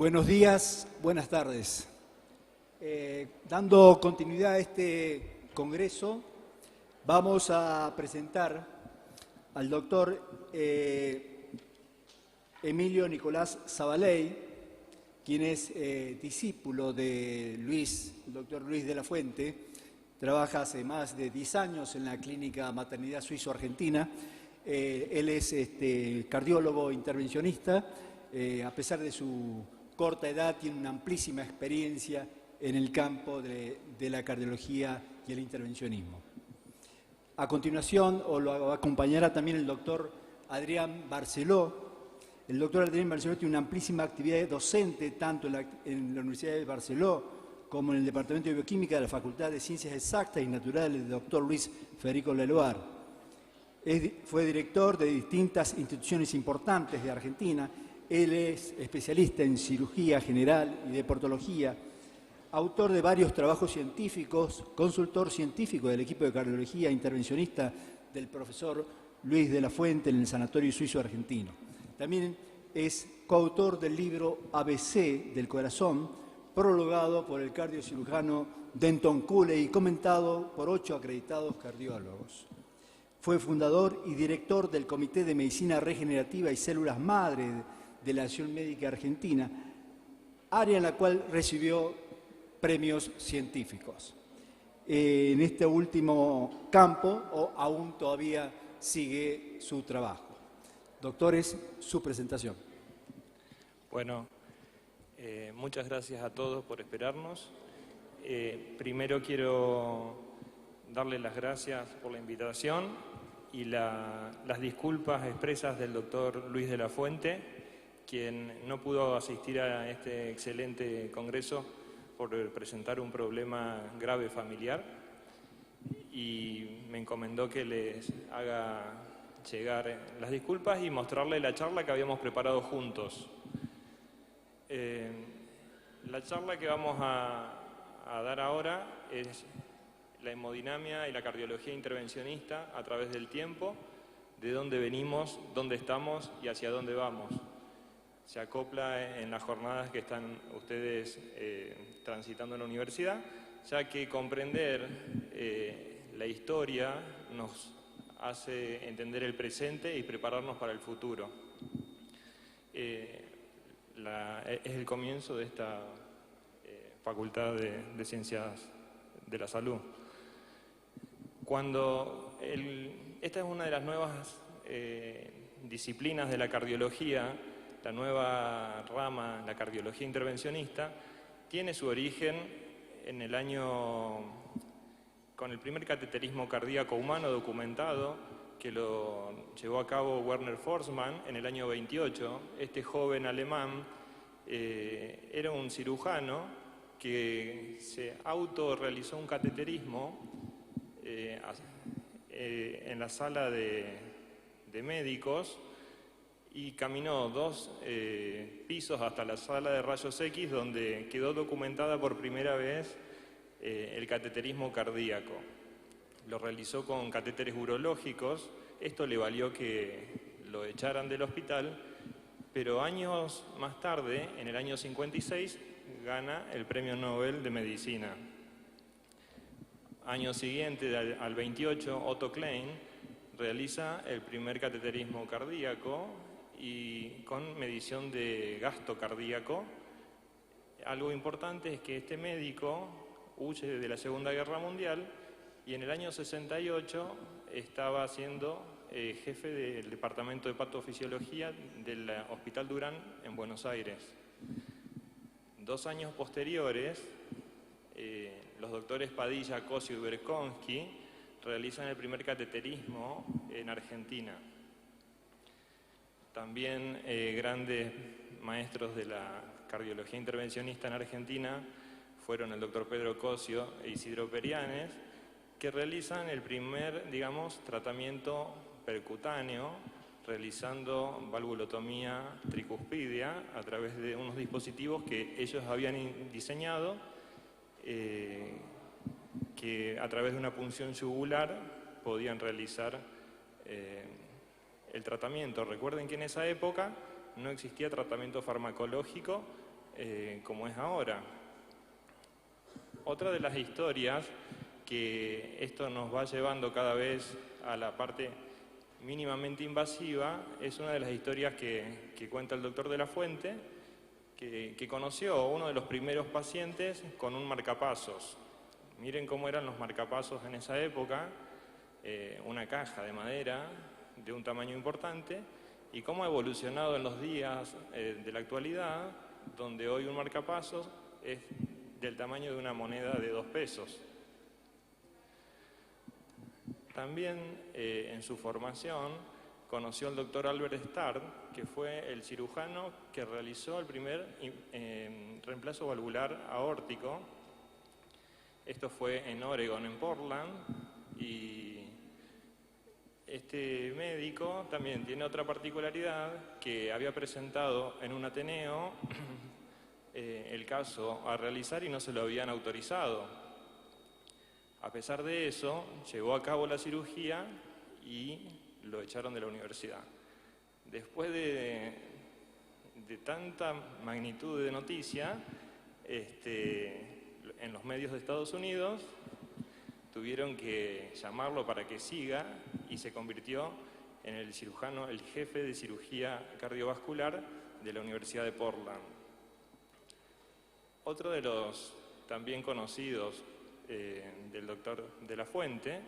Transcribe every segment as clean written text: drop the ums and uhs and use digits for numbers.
Buenos días, buenas tardes. Dando continuidad a este congreso, vamos a presentar al doctor Emilio Nicolás Zavaley, quien es discípulo de el doctor Luis de la Fuente. Trabaja hace más de 10 años en la Clínica Maternidad Suizo-Argentina. Él es cardiólogo intervencionista. A pesar de su corta edad, tiene una amplísima experiencia en el campo de la cardiología y el intervencionismo. A continuación, lo acompañará también el doctor Adrián Barceló. El doctor Adrián Barceló tiene una amplísima actividad docente tanto en la Universidad de Barceló como en el Departamento de Bioquímica de la Facultad de Ciencias Exactas y Naturales del doctor Luis Federico Leloir. Fue director de distintas instituciones importantes de Argentina. Él es especialista en cirugía general y de portología, autor de varios trabajos científicos, consultor científico del equipo de cardiología intervencionista del profesor Luis de la Fuente en el Sanatorio Suizo Argentino. También es coautor del libro ABC del corazón, prologado por el cardiocirujano Denton Cooley y comentado por 8 acreditados cardiólogos. Fue fundador y director del Comité de Medicina Regenerativa y Células Madre de la Asociación Médica Argentina, área en la cual recibió premios científicos. En este último campo, aún todavía sigue su trabajo. Doctores, su presentación. Bueno, muchas gracias a todos por esperarnos. Primero quiero darle las gracias por la invitación y las disculpas expresas del doctor Luis de la Fuente, quien no pudo asistir a este excelente congreso por presentar un problema grave familiar y me encomendó que les haga llegar las disculpas y mostrarle la charla que habíamos preparado juntos. La charla que vamos a dar ahora es la hemodinamia y la cardiología intervencionista a través del tiempo, de dónde venimos, dónde estamos y hacia dónde vamos. Se acopla en las jornadas que están ustedes transitando en la universidad, ya que comprender la historia nos hace entender el presente y prepararnos para el futuro. Es el comienzo de esta Facultad de Ciencias de la Salud. Esta es una de las nuevas disciplinas de la cardiología, la nueva rama, la cardiología intervencionista, tiene su origen en el año, con el primer cateterismo cardíaco humano documentado, que lo llevó a cabo Werner Forsman en el año 28. Este joven alemán era un cirujano que se autorrealizó un cateterismo en la sala de médicos y caminó 2 pisos hasta la sala de rayos X, donde quedó documentada por primera vez el cateterismo cardíaco. Lo realizó con catéteres urológicos. Esto le valió que lo echaran del hospital, pero años más tarde, en el año 56, gana el Premio Nobel de Medicina. Año siguiente, al 28, Otto Klein realiza el primer cateterismo cardíaco y con medición de gasto cardíaco. Algo importante es que este médico huye de la Segunda Guerra Mundial y en el año 68 estaba siendo jefe del Departamento de Patofisiología del Hospital Durán en Buenos Aires. 2 años posteriores, los doctores Padilla, Cosio y Berkonsky realizan el primer cateterismo en Argentina. También grandes maestros de la cardiología intervencionista en Argentina fueron el doctor Pedro Cosio e Isidro Perianes, que realizan el primer, tratamiento percutáneo, realizando valvulotomía tricuspidia a través de unos dispositivos que ellos habían diseñado, que a través de una punción yugular podían realizar el tratamiento. Recuerden que en esa época no existía tratamiento farmacológico como es ahora. Otra de las historias que esto nos va llevando cada vez a la parte mínimamente invasiva es una de las historias que cuenta el doctor de la Fuente, que conoció a uno de los primeros pacientes con un marcapasos. Miren cómo eran los marcapasos en esa época, una caja de madera de un tamaño importante, y cómo ha evolucionado en los días de la actualidad, donde hoy un marcapasos es del tamaño de una moneda de 2 pesos. También en su formación conoció al doctor Albert Stard, que fue el cirujano que realizó el primer reemplazo valvular aórtico. Esto fue en Oregon, en Portland, y este médico también tiene otra particularidad, que había presentado en un Ateneo el caso a realizar y no se lo habían autorizado. A pesar de eso, llevó a cabo la cirugía y lo echaron de la universidad. Después de tanta magnitud de noticia, en los medios de Estados Unidos tuvieron que llamarlo para que siga y se convirtió en el cirujano, el jefe de cirugía cardiovascular de la Universidad de Portland. Otro de los también conocidos del doctor de la Fuente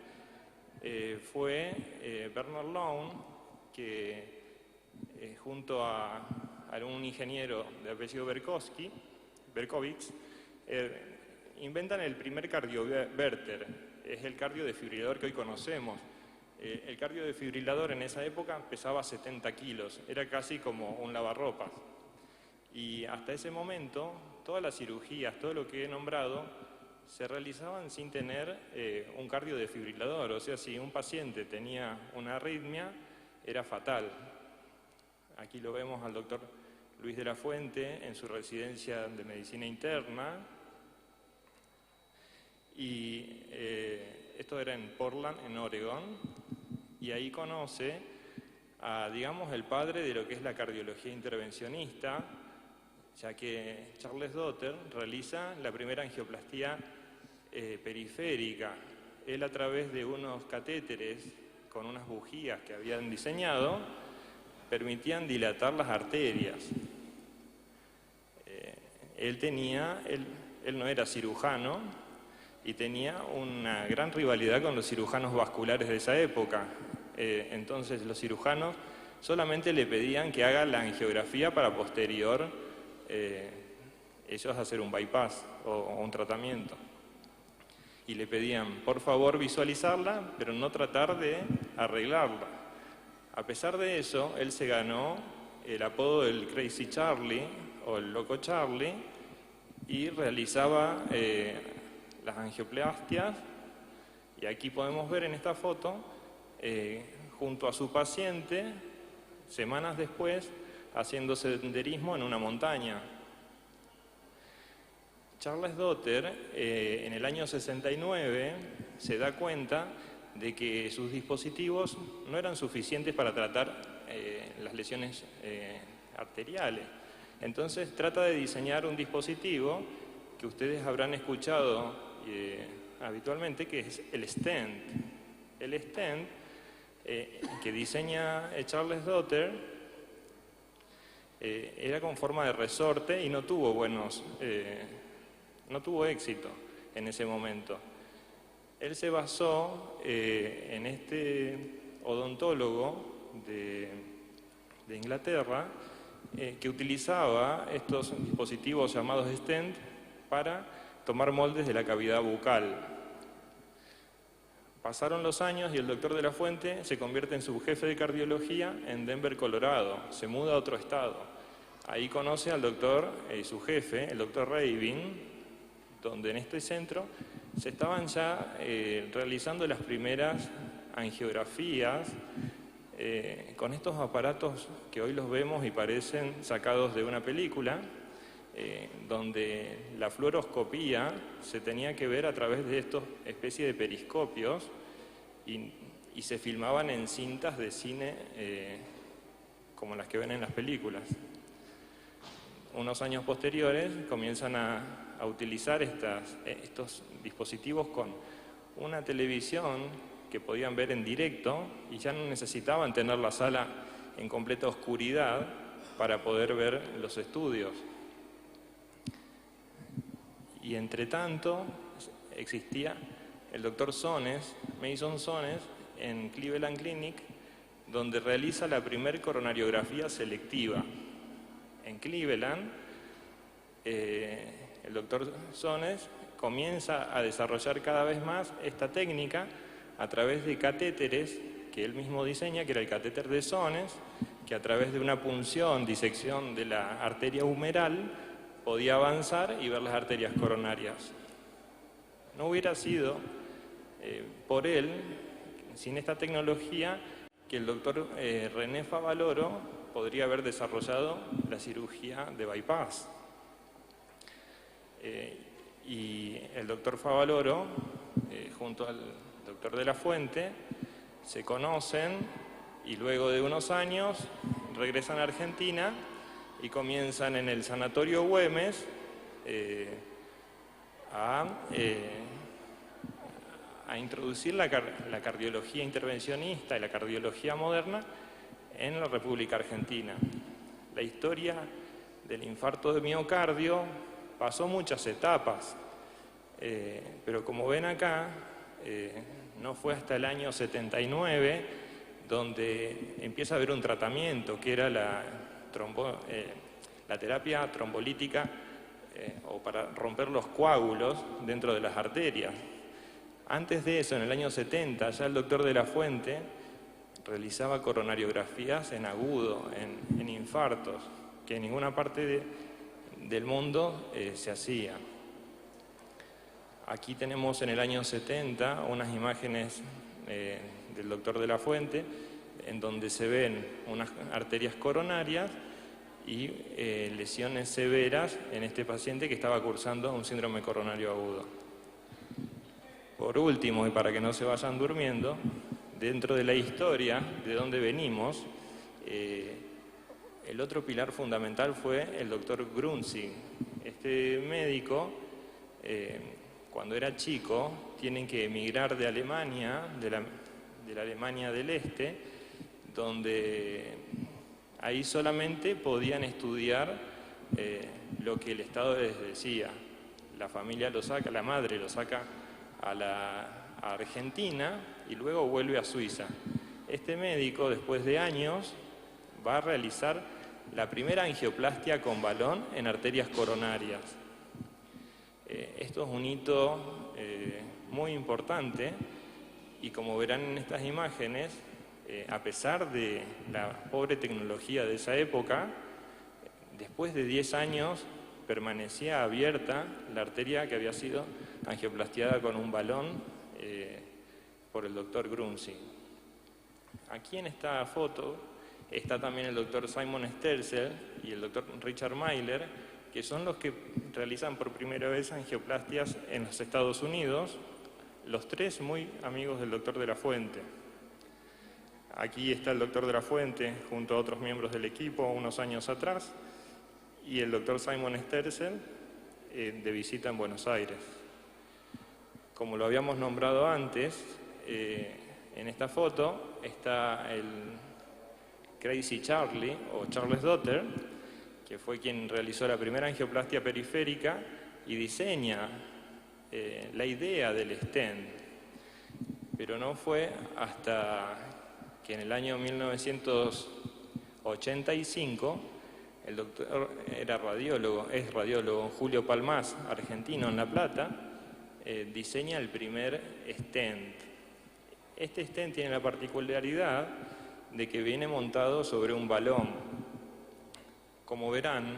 fue Bernard Lown, que junto a un ingeniero de apellido Berkowitz, inventan el primer cardioverter. Es el cardiodefibrilador que hoy conocemos. El cardiodefibrilador en esa época pesaba 70 kilos, era casi como un lavarropas. Y hasta ese momento, todas las cirugías, todo lo que he nombrado, se realizaban sin tener un cardiodefibrilador. O sea, si un paciente tenía una arritmia, era fatal. Aquí lo vemos al doctor Luis de la Fuente en su residencia de medicina interna. Y esto era en Portland, en Oregon, y ahí conoce a, digamos, el padre de lo que es la cardiología intervencionista, ya que Charles Dotter realiza la primera angioplastía periférica. Él, a través de unos catéteres con unas bujías que habían diseñado, permitían dilatar las arterias. Él no era cirujano, y tenía una gran rivalidad con los cirujanos vasculares de esa época. Entonces los cirujanos solamente le pedían que haga la angiografía para posterior ellos hacer un bypass o un tratamiento. Y le pedían, por favor, visualizarla, pero no tratar de arreglarla. A pesar de eso, él se ganó el apodo del Crazy Charlie o el Loco Charlie y realizaba las angioplastias, y aquí podemos ver en esta foto, junto a su paciente, semanas después, haciendo senderismo en una montaña. Charles Dotter, en el año 69, se da cuenta de que sus dispositivos no eran suficientes para tratar las lesiones arteriales. Entonces trata de diseñar un dispositivo que ustedes habrán escuchado habitualmente, que es el stent. El stent que diseña Charles Dotter era con forma de resorte y no tuvo éxito en ese momento. Él se basó en este odontólogo de Inglaterra que utilizaba estos dispositivos llamados stent para tomar moldes de la cavidad bucal. Pasaron los años y el doctor de la Fuente se convierte en subjefe de cardiología en Denver, Colorado. Se muda a otro estado. Ahí conoce al doctor y su jefe, el doctor Rabin, donde en este centro se estaban ya realizando las primeras angiografías con estos aparatos que hoy los vemos y parecen sacados de una película, donde la fluoroscopía se tenía que ver a través de estos especies de periscopios y se filmaban en cintas de cine como las que ven en las películas. unos años posteriores comienzan a utilizar estos dispositivos con una televisión que podían ver en directo y ya no necesitaban tener la sala en completa oscuridad para poder ver los estudios. Y entre tanto existía el doctor Mason Sones, en Cleveland Clinic, donde realiza la primer coronariografía selectiva. En Cleveland, el doctor Sones comienza a desarrollar cada vez más esta técnica a través de catéteres que él mismo diseña, que era el catéter de Sones, que a través de una punción, disección de la arteria humeral, podía avanzar y ver las arterias coronarias. No hubiera sido por él, sin esta tecnología, que el doctor René Favaloro podría haber desarrollado la cirugía de bypass. Y el doctor Favaloro, junto al doctor de la Fuente, se conocen y luego de unos años regresan a Argentina y comienzan en el Sanatorio Güemes a introducir la cardiología intervencionista y la cardiología moderna en la República Argentina. La historia del infarto de miocardio pasó muchas etapas, pero como ven acá, no fue hasta el año 79 donde empieza a haber un tratamiento que era la terapia trombolítica o para romper los coágulos dentro de las arterias. Antes de eso, en el año 70, ya el doctor de la Fuente realizaba coronariografías en agudo, en infartos, que en ninguna parte del mundo se hacía. Aquí tenemos en el año 70 unas imágenes del doctor de la Fuente, en donde se ven unas arterias coronarias y lesiones severas en este paciente que estaba cursando un síndrome coronario agudo. Por último, y para que no se vayan durmiendo, dentro de la historia de dónde venimos, el otro pilar fundamental fue el doctor Grunzing. Este médico, cuando era chico, tienen que emigrar de Alemania, de la Alemania del Este, donde ahí solamente podían estudiar lo que el Estado les decía. La familia lo saca, la madre lo saca a Argentina y luego vuelve a Suiza. Este médico, después de años, va a realizar la primera angioplastia con balón en arterias coronarias. Esto es un hito muy importante y, como verán en estas imágenes, a pesar de la pobre tecnología de esa época, después de 10 años permanecía abierta la arteria que había sido angioplastiada con un balón por el doctor Grunzing. Aquí en esta foto está también el doctor Simon Sterzel y el doctor Richard Mailer, que son los que realizan por primera vez angioplastias en los Estados Unidos, los tres muy amigos del doctor de la Fuente. Aquí está el doctor de la Fuente junto a otros miembros del equipo unos años atrás y el doctor Simon Sterzel de visita en Buenos Aires. Como lo habíamos nombrado antes, en esta foto está el Crazy Charlie o Charles Dotter, que fue quien realizó la primera angioplastia periférica y diseña la idea del stent. Pero no fue hasta que en el año 1985 el doctor es radiólogo Julio Palmás, argentino en La Plata, diseña el primer stent. Este stent tiene la particularidad de que viene montado sobre un balón. Como verán,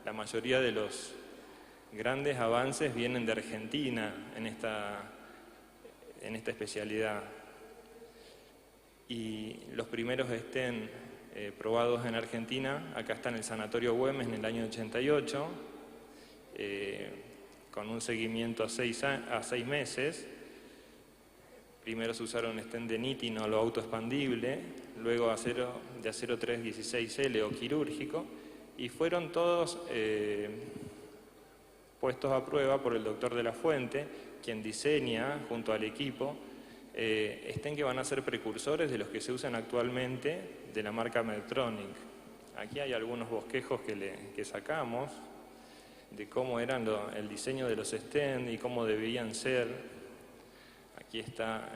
la mayoría de los grandes avances vienen de Argentina en esta especialidad. Y los primeros stent probados en Argentina, acá está en el Sanatorio Güemes en el año 88, con un seguimiento a 6 meses. Primero se usaron stent de nítino, lo autoexpandible, luego de acero 316L o quirúrgico, y fueron todos puestos a prueba por el doctor de la Fuente, quien diseña junto al equipo stent que van a ser precursores de los que se usan actualmente de la marca Medtronic. Aquí hay algunos bosquejos que sacamos de cómo eran el diseño de los stent y cómo debían ser. Aquí está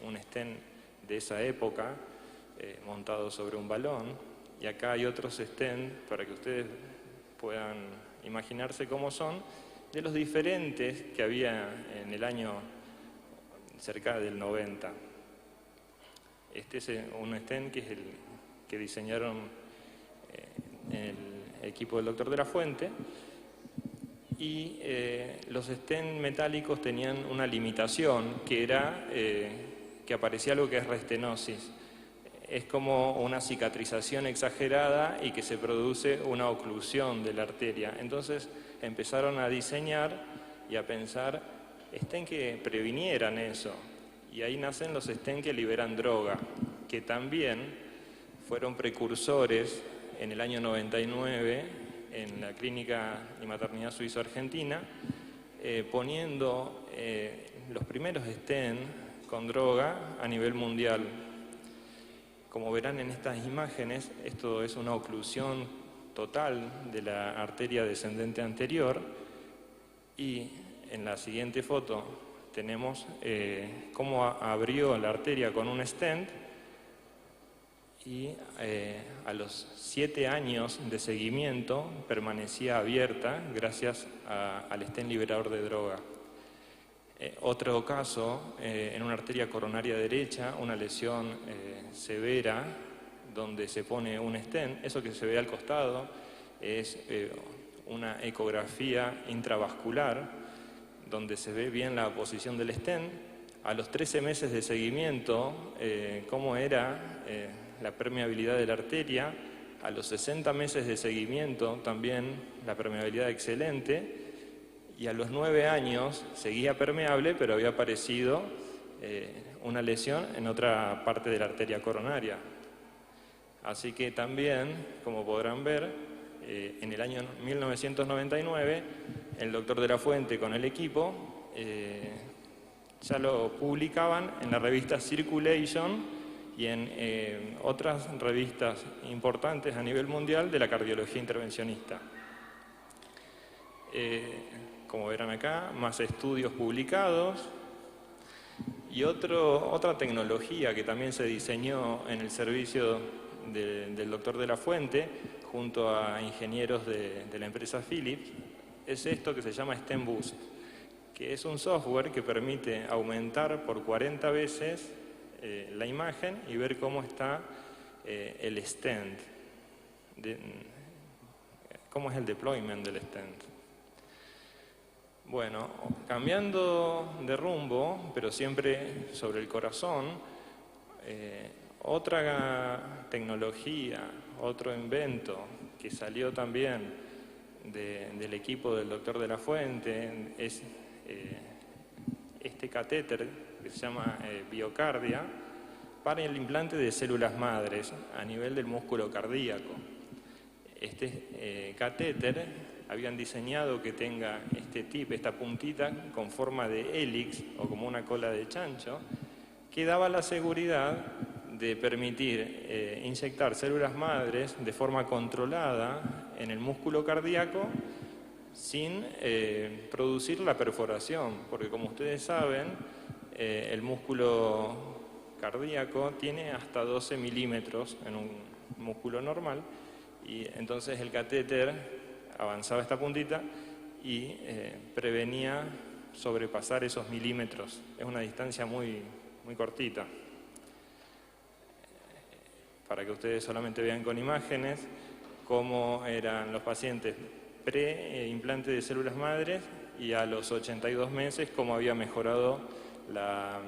un stent de esa época montado sobre un balón, y acá hay otros stent para que ustedes puedan imaginarse cómo son, de los diferentes que había en el año cerca del 90. Este es un stent que es el que diseñaron el equipo del doctor de la Fuente, y los stent metálicos tenían una limitación, que era que aparecía algo que es restenosis. Es como una cicatrización exagerada y que se produce una oclusión de la arteria. Entonces empezaron a diseñar y a pensar stent que previnieran eso. Y ahí nacen los stent que liberan droga, que también fueron precursores en el año 99 en la Clínica y Maternidad Suizo-Argentina, poniendo los primeros stent con droga a nivel mundial. Como verán en estas imágenes, esto es una oclusión total de la arteria descendente anterior, y en la siguiente foto tenemos cómo abrió la arteria con un stent, y a los 7 años de seguimiento permanecía abierta gracias al stent liberador de droga. Otro caso, en una arteria coronaria derecha, una lesión severa donde se pone un stent. Eso que se ve al costado es una ecografía intravascular donde se ve bien la posición del stent. A los 13 meses de seguimiento, cómo era la permeabilidad de la arteria. A los 60 meses de seguimiento también la permeabilidad excelente. Y a los 9 años seguía permeable, pero había aparecido una lesión en otra parte de la arteria coronaria. Así que también, como podrán ver, en el año 1999, el doctor de la Fuente con el equipo ya lo publicaban en la revista Circulation y en otras revistas importantes a nivel mundial de la cardiología intervencionista. Como verán acá, más estudios publicados, y otra tecnología que también se diseñó en el servicio del doctor de la Fuente junto a ingenieros de la empresa Philips, es esto que se llama Stent Boost, que es un software que permite aumentar por 40 veces la imagen y ver cómo está el stent, cómo es el deployment del stent. Bueno, cambiando de rumbo, pero siempre sobre el corazón, otra tecnología, otro invento que salió también del equipo del doctor de la Fuente es este catéter que se llama Biocardia para el implante de células madres a nivel del músculo cardíaco. Este catéter habían diseñado que tenga esta puntita con forma de hélix o como una cola de chancho, que daba la seguridad de permitir inyectar células madres de forma controlada en el músculo cardíaco sin producir la perforación, porque como ustedes saben, el músculo cardíaco tiene hasta 12 milímetros en un músculo normal, y entonces el catéter avanzaba esta puntita y prevenía sobrepasar esos milímetros. Es una distancia muy cortita. Para que ustedes solamente vean con imágenes cómo eran los pacientes pre-implante de células madres y a los 82 meses cómo había mejorado la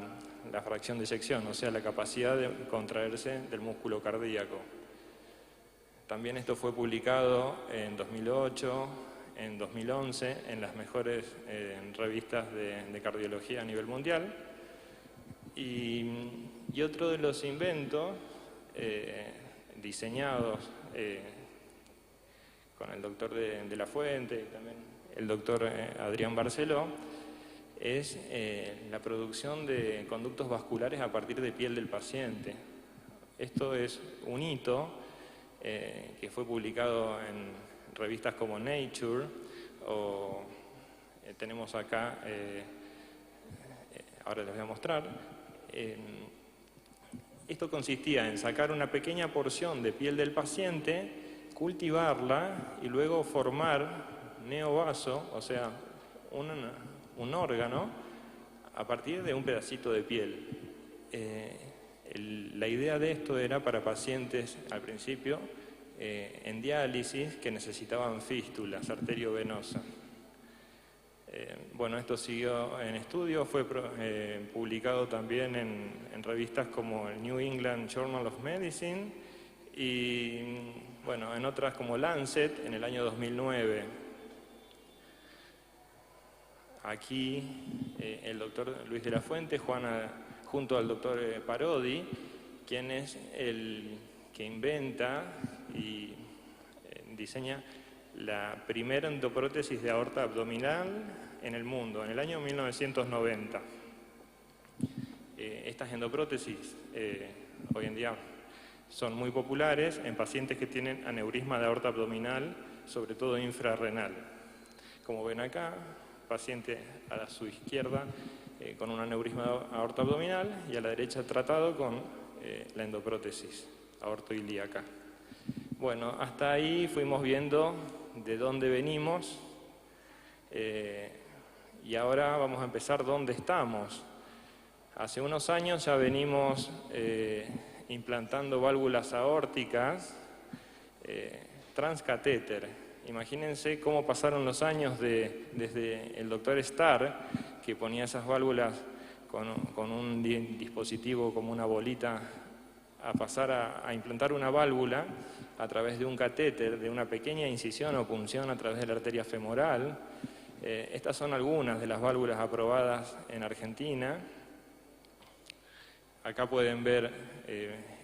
fracción de eyección, o sea, la capacidad de contraerse del músculo cardíaco. También esto fue publicado en 2008, en 2011, en las mejores revistas de cardiología a nivel mundial. Y otro de los inventos diseñados con el doctor de la Fuente y también el doctor Adrián Barceló, es la producción de conductos vasculares a partir de piel del paciente. Esto es un hito que fue publicado en revistas como Nature, o tenemos acá, ahora les voy a mostrar. Esto consistía en sacar una pequeña porción de piel del paciente, cultivarla y luego formar neovaso, o sea, un órgano a partir de un pedacito de piel. La idea de esto era para pacientes, al principio, en diálisis que necesitaban fístulas arteriovenosas. Bueno, esto siguió en estudio, fue publicado también en revistas como el New England Journal of Medicine y, bueno, en otras como Lancet en el año 2009. Aquí el doctor Luis de la Fuente, junto al doctor Parodi, quien es el que inventa y diseña la primera endoprótesis de aorta abdominal en el mundo, en el año 1990. Estas endoprótesis hoy en día son muy populares en pacientes que tienen aneurisma de aorta abdominal, sobre todo infrarrenal. Como ven acá, paciente a su izquierda con un aneurisma de aorta abdominal y a la derecha tratado con la endoprótesis aortoilíaca. Bueno, hasta ahí fuimos viendo de dónde venimos y ahora vamos a empezar dónde estamos. Hace unos años ya venimos implantando válvulas aórticas transcatéter. Imagínense cómo pasaron los años desde el doctor Starr, que ponía esas válvulas con un dispositivo como una bolita, a pasar a implantar una válvula a través de un catéter, de una pequeña incisión o punción a través de la arteria femoral. Estas son algunas de las válvulas aprobadas en Argentina. Acá pueden ver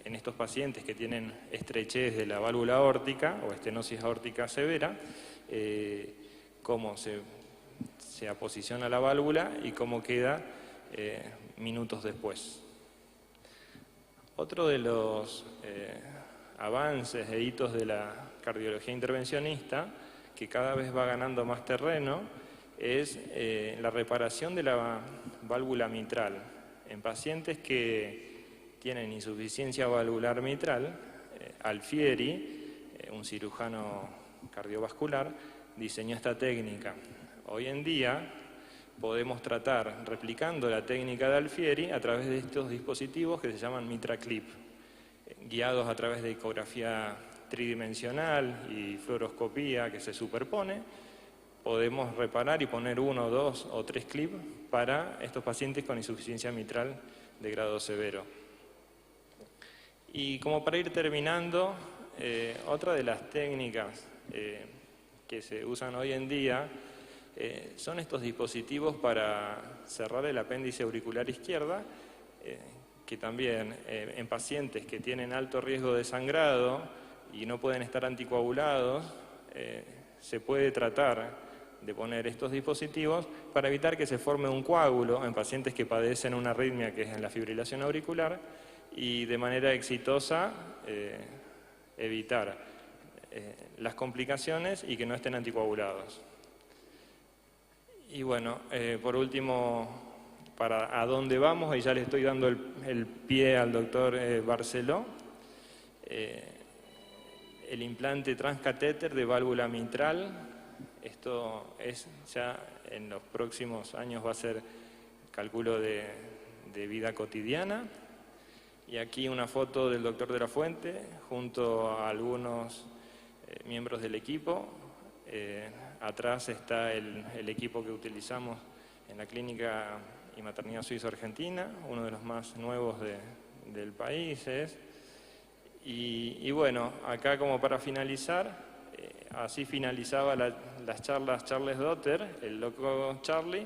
en estos pacientes que tienen estrechez de la válvula aórtica o estenosis aórtica severa, cómo se aposiciona la válvula y cómo queda minutos después. Otro de los avances e hitos de la cardiología intervencionista, que cada vez va ganando más terreno, es la reparación de la válvula mitral. En pacientes que tienen insuficiencia valvular mitral, Alfieri, un cirujano cardiovascular, diseñó esta técnica. Hoy en día podemos tratar, replicando la técnica de Alfieri, a través de estos dispositivos que se llaman MitraClip, guiados a través de ecografía tridimensional y fluoroscopía que se superpone. Podemos reparar y poner 1, 2 o 3 clips para estos pacientes con insuficiencia mitral de grado severo. Y como para ir terminando, otra de las técnicas que se usan hoy en día son estos dispositivos para cerrar el apéndice auricular izquierda, que también en pacientes que tienen alto riesgo de sangrado y no pueden estar anticoagulados, se puede tratar de poner estos dispositivos para evitar que se forme un coágulo en pacientes que padecen una arritmia que es en la fibrilación auricular y de manera exitosa evitar las complicaciones y que no estén anticoagulados. Y bueno, por último, para a dónde vamos, y ya le estoy dando el pie al doctor Barceló, el implante transcatéter de válvula mitral. Esto es ya en los próximos años va a ser cálculo de vida cotidiana. Y aquí una foto del doctor de la Fuente junto a algunos miembros del equipo. Atrás está el equipo que utilizamos en la Clínica y Maternidad Suizo-Argentina, uno de los más nuevos del país es. Y bueno, acá como para finalizar, así finalizaba las charlas Charles Dotter, el loco Charlie,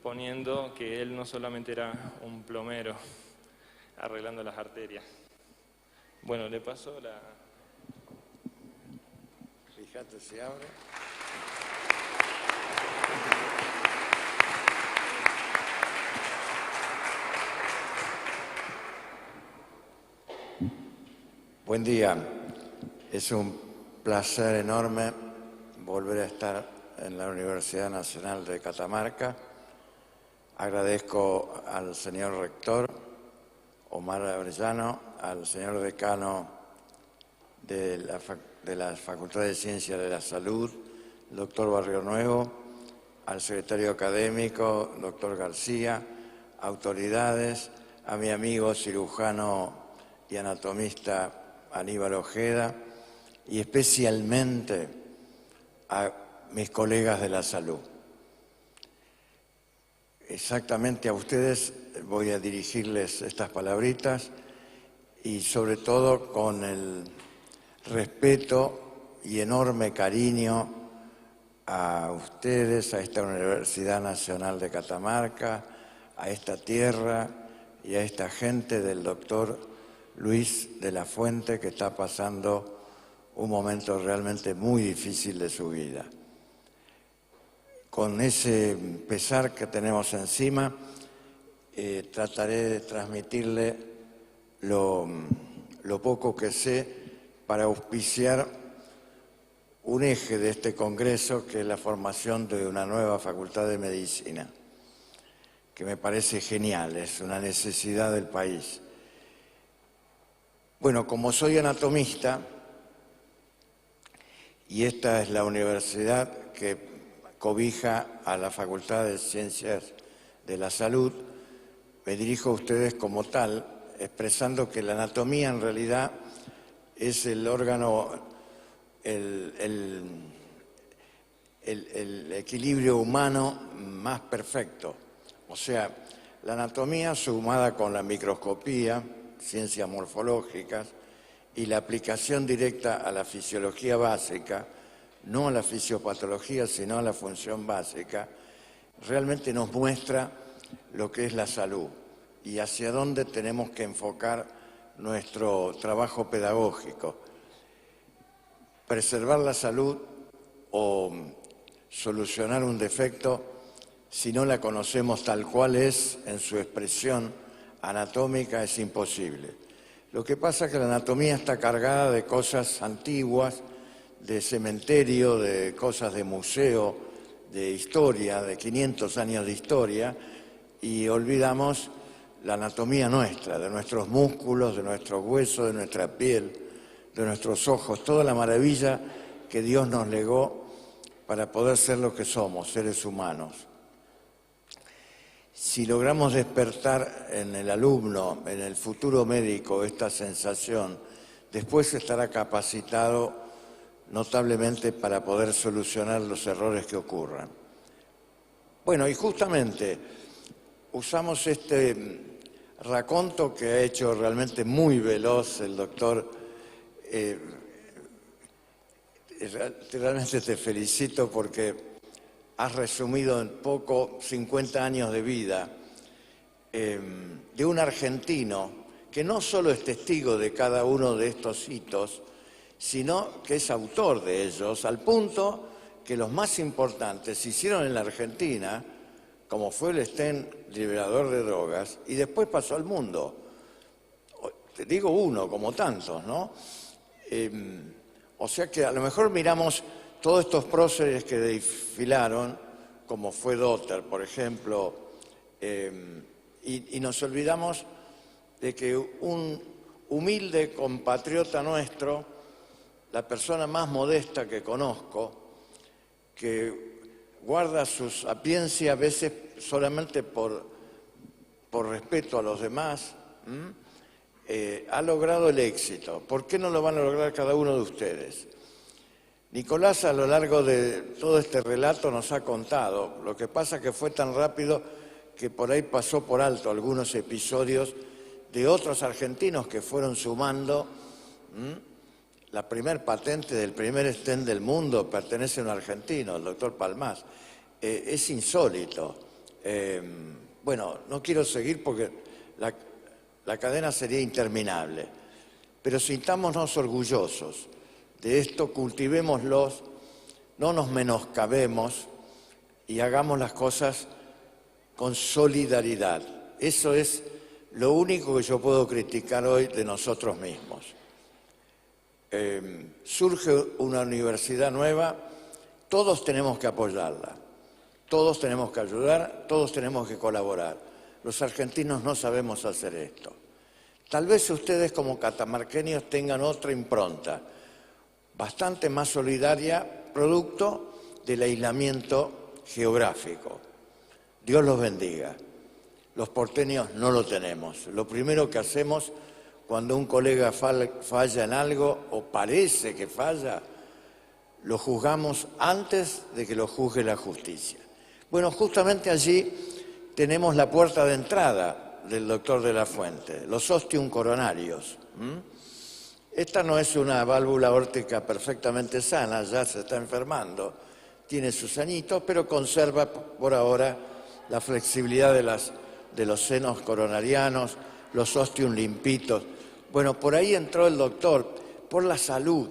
poniendo que él no solamente era un plomero arreglando las arterias. Bueno, le paso la... Fíjate si abre. Buen día. Es un placer enorme volver a estar en la Universidad Nacional de Catamarca. Agradezco al señor rector, Omar Arellano, al señor decano de la Facultad de Ciencias de la Salud, doctor Barrio Nuevo, al secretario académico, doctor García, autoridades, a mi amigo cirujano y anatomista Aníbal Ojeda, y especialmente a mis colegas de la salud. Exactamente a ustedes voy a dirigirles estas palabritas y sobre todo con el respeto y enorme cariño a ustedes, a esta Universidad Nacional de Catamarca, a esta tierra y a esta gente del doctor Luis de la Fuente, que está pasando un momento realmente muy difícil de su vida. Con ese pesar que tenemos encima, trataré de transmitirle lo poco que sé para auspiciar un eje de este congreso, que es la formación de una nueva facultad de medicina, que me parece genial, es una necesidad del país. Bueno, como soy anatomista, y esta es la universidad que cobija a la Facultad de Ciencias de la Salud, me dirijo a ustedes como tal, expresando que la anatomía en realidad es el órgano, el equilibrio humano más perfecto. O sea, la anatomía sumada con la microscopía, ciencias morfológicas, y la aplicación directa a la fisiología básica, no a la fisiopatología, sino a la función básica, realmente nos muestra lo que es la salud y hacia dónde tenemos que enfocar nuestro trabajo pedagógico. Preservar la salud o solucionar un defecto, si no la conocemos tal cual es en su expresión anatómica, es imposible. Lo que pasa es que la anatomía está cargada de cosas antiguas, de cementerio, de cosas de museo, de historia, de 500 años de historia, y olvidamos la anatomía nuestra, de nuestros músculos, de nuestros huesos, de nuestra piel, de nuestros ojos, toda la maravilla que Dios nos legó para poder ser lo que somos, seres humanos. Si logramos despertar en el alumno, en el futuro médico, esta sensación, después estará capacitado notablemente para poder solucionar los errores que ocurran. Bueno, y justamente usamos este raconto que ha hecho realmente muy veloz el doctor. Realmente te felicito porque has resumido en poco 50 años de vida de un argentino que no solo es testigo de cada uno de estos hitos, sino que es autor de ellos, al punto que los más importantes se hicieron en la Argentina, como fue el stent liberador de drogas, y después pasó al mundo. Te digo uno, como tantos, ¿no? O sea que a lo mejor miramos todos estos próceres que desfilaron, como fue Dotter, por ejemplo, y nos olvidamos de que un humilde compatriota nuestro, la persona más modesta que conozco, que guarda su sapiencia a veces solamente por respeto a los demás, ha logrado el éxito. ¿Por qué no lo van a lograr cada uno de ustedes? Nicolás, a lo largo de todo este relato, nos ha contado. Lo que pasa es que fue tan rápido que por ahí pasó por alto algunos episodios de otros argentinos que fueron sumando. La primer patente del primer stent del mundo pertenece a un argentino, el doctor Palmás. Es insólito. Bueno, no quiero seguir porque la cadena sería interminable, pero sintámonos orgullosos de esto, cultivémoslos, no nos menoscabemos y hagamos las cosas con solidaridad. Eso es lo único que yo puedo criticar hoy de nosotros mismos. Surge una universidad nueva, todos tenemos que apoyarla, todos tenemos que ayudar, todos tenemos que colaborar. Los argentinos no sabemos hacer esto. Tal vez ustedes como catamarqueños tengan otra impronta, bastante más solidaria, producto del aislamiento geográfico. Dios los bendiga. Los porteños no lo tenemos. Lo primero que hacemos cuando un colega falla en algo o parece que falla, lo juzgamos antes de que lo juzgue la justicia. Bueno, justamente allí tenemos la puerta de entrada del doctor de la Fuente, los ostium coronarios. Esta no es una válvula aórtica perfectamente sana, ya se está enfermando, tiene sus añitos, pero conserva por ahora la flexibilidad de los senos coronarianos, los ostium limpitos. Bueno, por ahí entró el doctor, por la salud.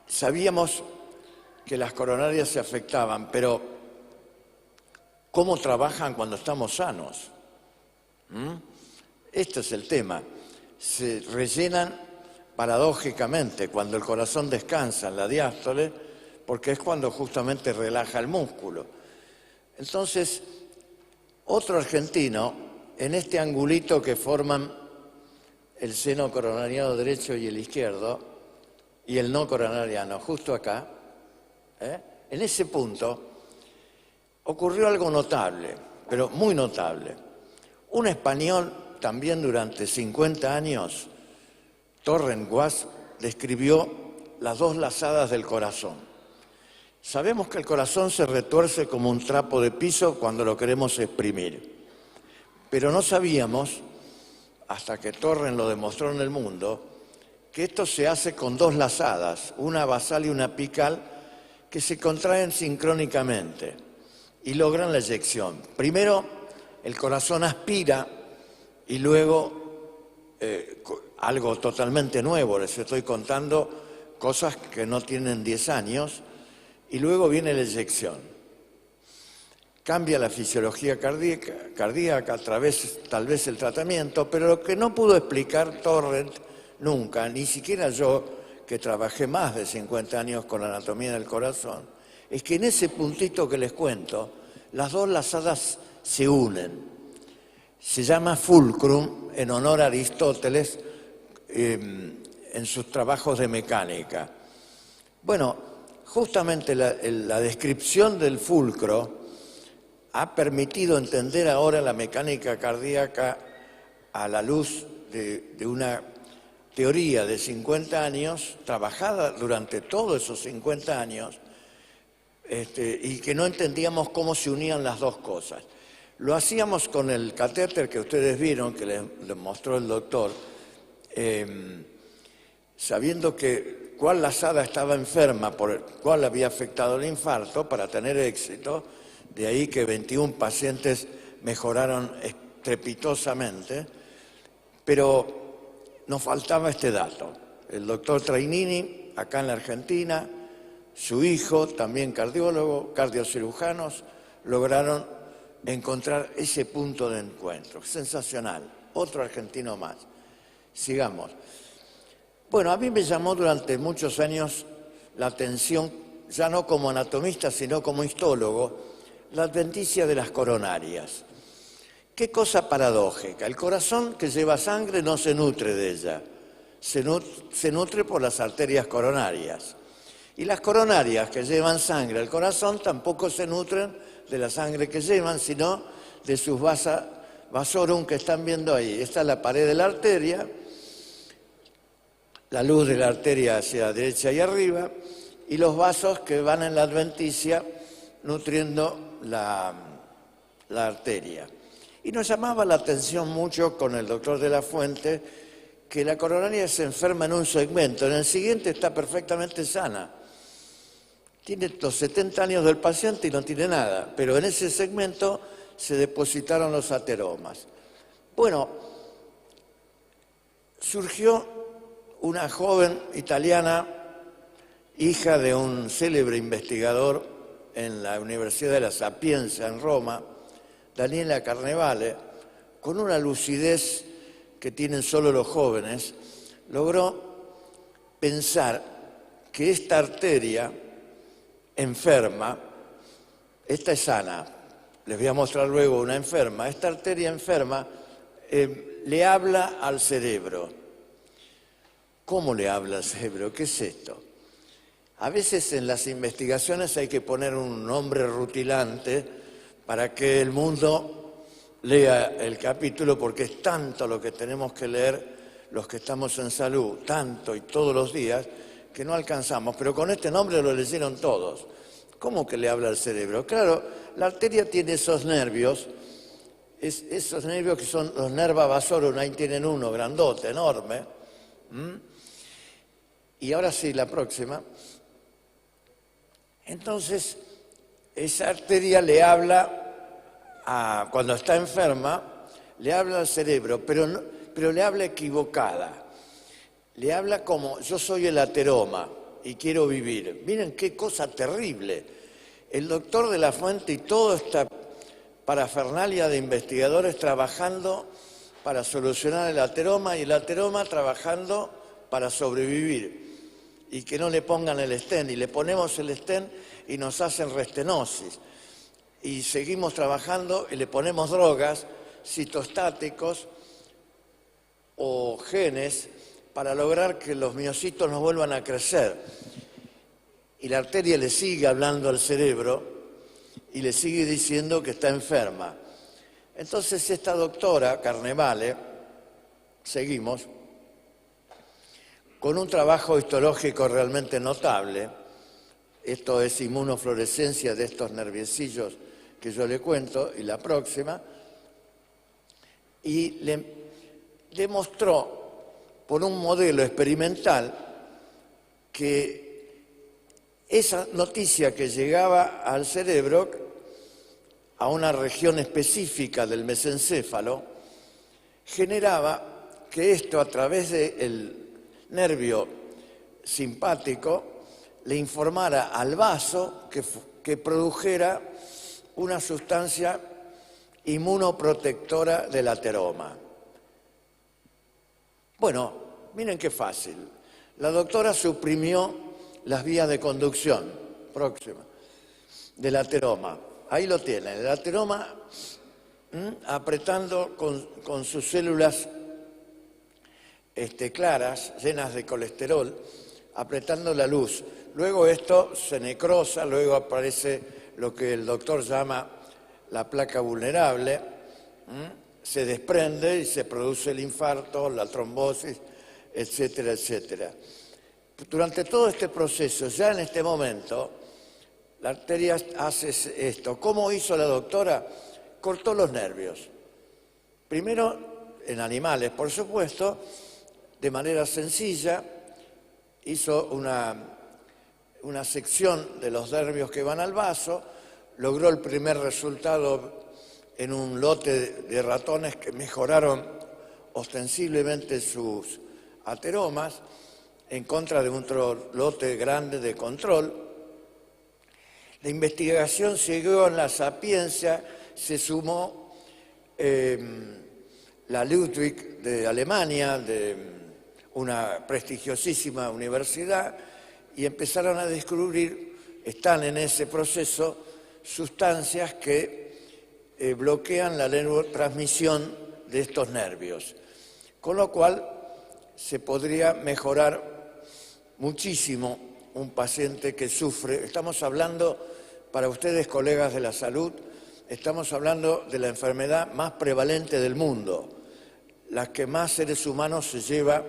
Sabíamos que las coronarias se afectaban, pero ¿cómo trabajan cuando estamos sanos? Este es el tema. Se rellenan paradójicamente cuando el corazón descansa en la diástole, porque es cuando justamente relaja el músculo. Entonces, otro argentino, en este angulito que forman el seno coronariano derecho y el izquierdo, y el no coronariano, justo acá, en ese punto, ocurrió algo notable, pero muy notable. Un español, también durante 50 años, Torrent Guas, describió las dos lazadas del corazón. Sabemos que el corazón se retuerce como un trapo de piso cuando lo queremos exprimir, pero no sabíamos, hasta que Torrent lo demostró en el mundo, que esto se hace con dos lazadas, una basal y una apical, que se contraen sincrónicamente y logran la eyección. Primero, el corazón aspira y luego, algo totalmente nuevo, les estoy contando cosas que no tienen 10 años, y luego viene la eyección. Cambia la fisiología cardíaca a través, tal vez, el tratamiento, pero lo que no pudo explicar Torrent nunca, ni siquiera yo, que trabajé más de 50 años con anatomía del corazón, es que en ese puntito que les cuento, las dos lazadas se unen. Se llama fulcrum en honor a Aristóteles en sus trabajos de mecánica. Bueno, justamente la descripción del fulcro ha permitido entender ahora la mecánica cardíaca a la luz de una teoría de 50 años, trabajada durante todos esos 50 años, y que no entendíamos cómo se unían las dos cosas. Lo hacíamos con el catéter que ustedes vieron, que les mostró el doctor, sabiendo cuál lazada estaba enferma, por cuál había afectado el infarto, para tener éxito. De ahí que 21 pacientes mejoraron estrepitosamente, pero nos faltaba este dato. El doctor Trainini, acá en la Argentina, su hijo, también cardiólogo, cardiocirujanos, lograron encontrar ese punto de encuentro. Sensacional. Otro argentino más. Sigamos. Bueno, a mí me llamó durante muchos años la atención, ya no como anatomista, sino como histólogo, la adventicia de las coronarias. Qué cosa paradójica. El corazón que lleva sangre no se nutre de ella, se nutre por las arterias coronarias. Y las coronarias que llevan sangre al corazón tampoco se nutren de la sangre que llevan, sino de sus vasorum que están viendo ahí. Esta es la pared de la arteria, la luz de la arteria hacia derecha y arriba, y los vasos que van en la adventicia nutriendo la arteria. Y nos llamaba la atención mucho con el doctor de la Fuente que la coronaria se enferma en un segmento, en el siguiente está perfectamente sana. Tiene los 70 años del paciente y no tiene nada, pero en ese segmento se depositaron los ateromas. Bueno, surgió una joven italiana, hija de un célebre investigador en la Universidad de la Sapienza en Roma, Daniela Carnevale, con una lucidez que tienen solo los jóvenes, logró pensar que esta arteria enferma, esta es sana, les voy a mostrar luego una enferma, esta arteria enferma le habla al cerebro. ¿Cómo le habla al cerebro? ¿Qué es esto? A veces en las investigaciones hay que poner un nombre rutilante para que el mundo lea el capítulo, porque es tanto lo que tenemos que leer los que estamos en salud, tanto y todos los días, que no alcanzamos. Pero con este nombre lo leyeron todos. ¿Cómo que le habla al cerebro? Claro, la arteria tiene esos nervios, esos nervios que son los nerva vasorum, ahí tienen uno grandote, enorme. Y ahora sí, la próxima. Entonces, esa arteria le habla, cuando está enferma, le habla al cerebro, pero le habla equivocada. Le habla como, yo soy el ateroma y quiero vivir. Miren qué cosa terrible. El doctor de la Fuente y toda esta parafernalia de investigadores trabajando para solucionar el ateroma y el ateroma trabajando para sobrevivir. Y que no le pongan el stent, y le ponemos el stent y nos hacen restenosis. Y seguimos trabajando y le ponemos drogas, citostáticos o genes para lograr que los miocitos no vuelvan a crecer. Y la arteria le sigue hablando al cerebro y le sigue diciendo que está enferma. Entonces esta doctora, Carnevale, seguimos, con un trabajo histológico realmente notable, esto es inmunofluorescencia de estos nerviecillos que yo le cuento, y la próxima, y le demostró por un modelo experimental que esa noticia que llegaba al cerebro, a una región específica del mesencéfalo, generaba que esto a través del nervio simpático le informara al vaso que produjera una sustancia inmunoprotectora del ateroma. Bueno, miren qué fácil. La doctora suprimió las vías de conducción próxima del ateroma. Ahí lo tienen, el ateroma apretando con sus células claras, llenas de colesterol, apretando la luz. Luego esto se necrosa, luego aparece lo que el doctor llama la placa vulnerable, se desprende y se produce el infarto, la trombosis, etcétera, etcétera. Durante todo este proceso, ya en este momento, la arteria hace esto. ¿Cómo hizo la doctora? Cortó los nervios. Primero en animales, por supuesto, de manera sencilla, hizo una sección de los nervios que van al vaso, logró el primer resultado en un lote de ratones que mejoraron ostensiblemente sus ateromas, en contra de otro lote grande de control. La investigación siguió en la Sapienza, se sumó la Ludwig de Alemania, de una prestigiosísima universidad, y empezaron a descubrir, están en ese proceso, sustancias que bloquean la neurotransmisión de estos nervios. Con lo cual se podría mejorar muchísimo un paciente que sufre. Estamos hablando, para ustedes colegas de la salud, estamos hablando de la enfermedad más prevalente del mundo, la que más seres humanos se lleva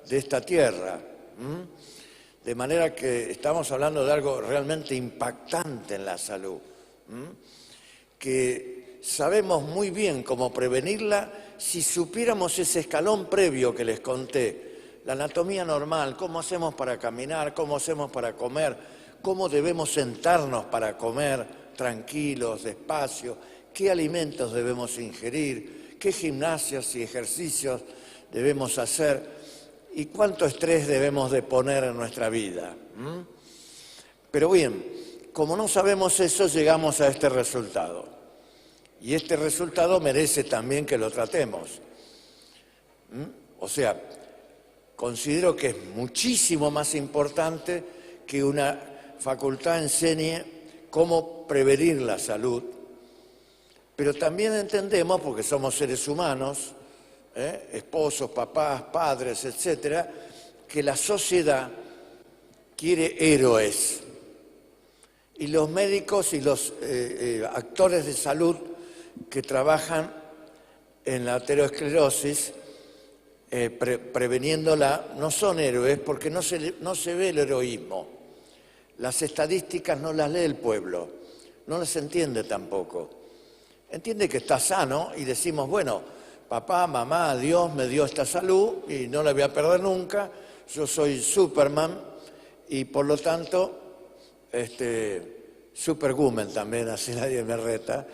de esta tierra. De manera que estamos hablando de algo realmente impactante en la salud, que sabemos muy bien cómo prevenirla si supiéramos ese escalón previo que les conté, la anatomía normal, cómo hacemos para caminar, cómo hacemos para comer, cómo debemos sentarnos para comer tranquilos, despacio, qué alimentos debemos ingerir, qué gimnasias y ejercicios debemos hacer. y cuánto estrés debemos de poner en nuestra vida. Pero bien, como no sabemos eso, llegamos a este resultado. Y este resultado merece también que lo tratemos. O sea, considero que es muchísimo más importante que una facultad enseñe cómo prevenir la salud, pero también entendemos, porque somos seres humanos, esposos, papás, padres, etcétera, que la sociedad quiere héroes. Y los médicos y los actores de salud que trabajan en la aterosclerosis, preveniéndola, no son héroes porque no se ve el heroísmo. Las estadísticas no las lee el pueblo, no las entiende tampoco. Entiende que está sano y decimos, bueno, papá, mamá, Dios me dio esta salud y no la voy a perder nunca, yo soy Superman y por lo tanto, Superwoman también, así nadie me reta,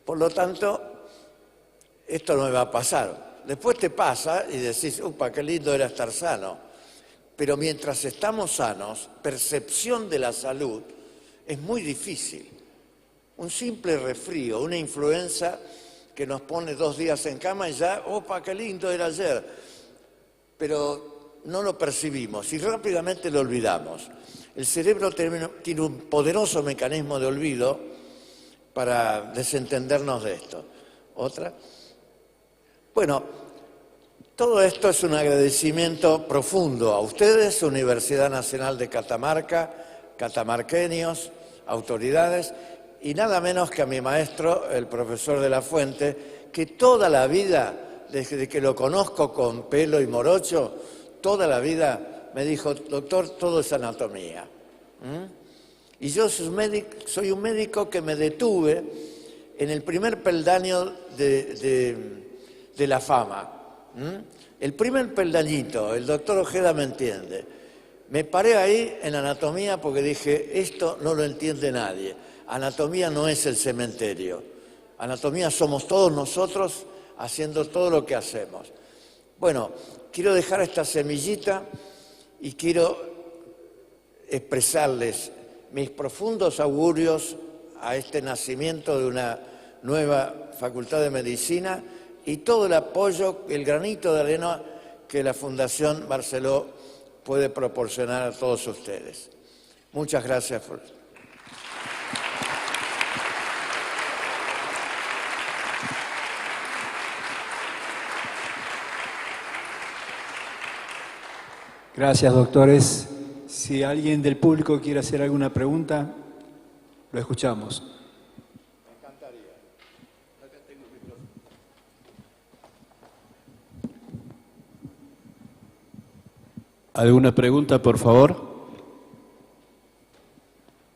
por lo tanto, esto no me va a pasar. Después te pasa y decís, upa, qué lindo era estar sano. Pero mientras estamos sanos, percepción de la salud es muy difícil. Un simple resfrío, una influenza que nos pone 2 días en cama y ya, opa, qué lindo era ayer. Pero no lo percibimos y rápidamente lo olvidamos. El cerebro tiene un poderoso mecanismo de olvido para desentendernos de esto. ¿Otra? Bueno, todo esto es un agradecimiento profundo a ustedes, Universidad Nacional de Catamarca, catamarqueños, autoridades, y nada menos que a mi maestro, el profesor de la Fuente, que toda la vida, desde que lo conozco con pelo y morocho, toda la vida me dijo, doctor, todo es anatomía. Y yo soy un médico que me detuve en el primer peldaño de la fama. El primer peldañito, el doctor Ojeda me entiende. Me paré ahí en anatomía porque dije, esto no lo entiende nadie. Anatomía no es el cementerio. Anatomía somos todos nosotros haciendo todo lo que hacemos. Bueno, quiero dejar esta semillita y quiero expresarles mis profundos augurios a este nacimiento de una nueva Facultad de Medicina y todo el apoyo, el granito de arena que la Fundación Barceló puede proporcionar a todos ustedes. Muchas gracias. Gracias, doctores. Si alguien del público quiere hacer alguna pregunta, lo escuchamos. ¿Alguna pregunta, por favor?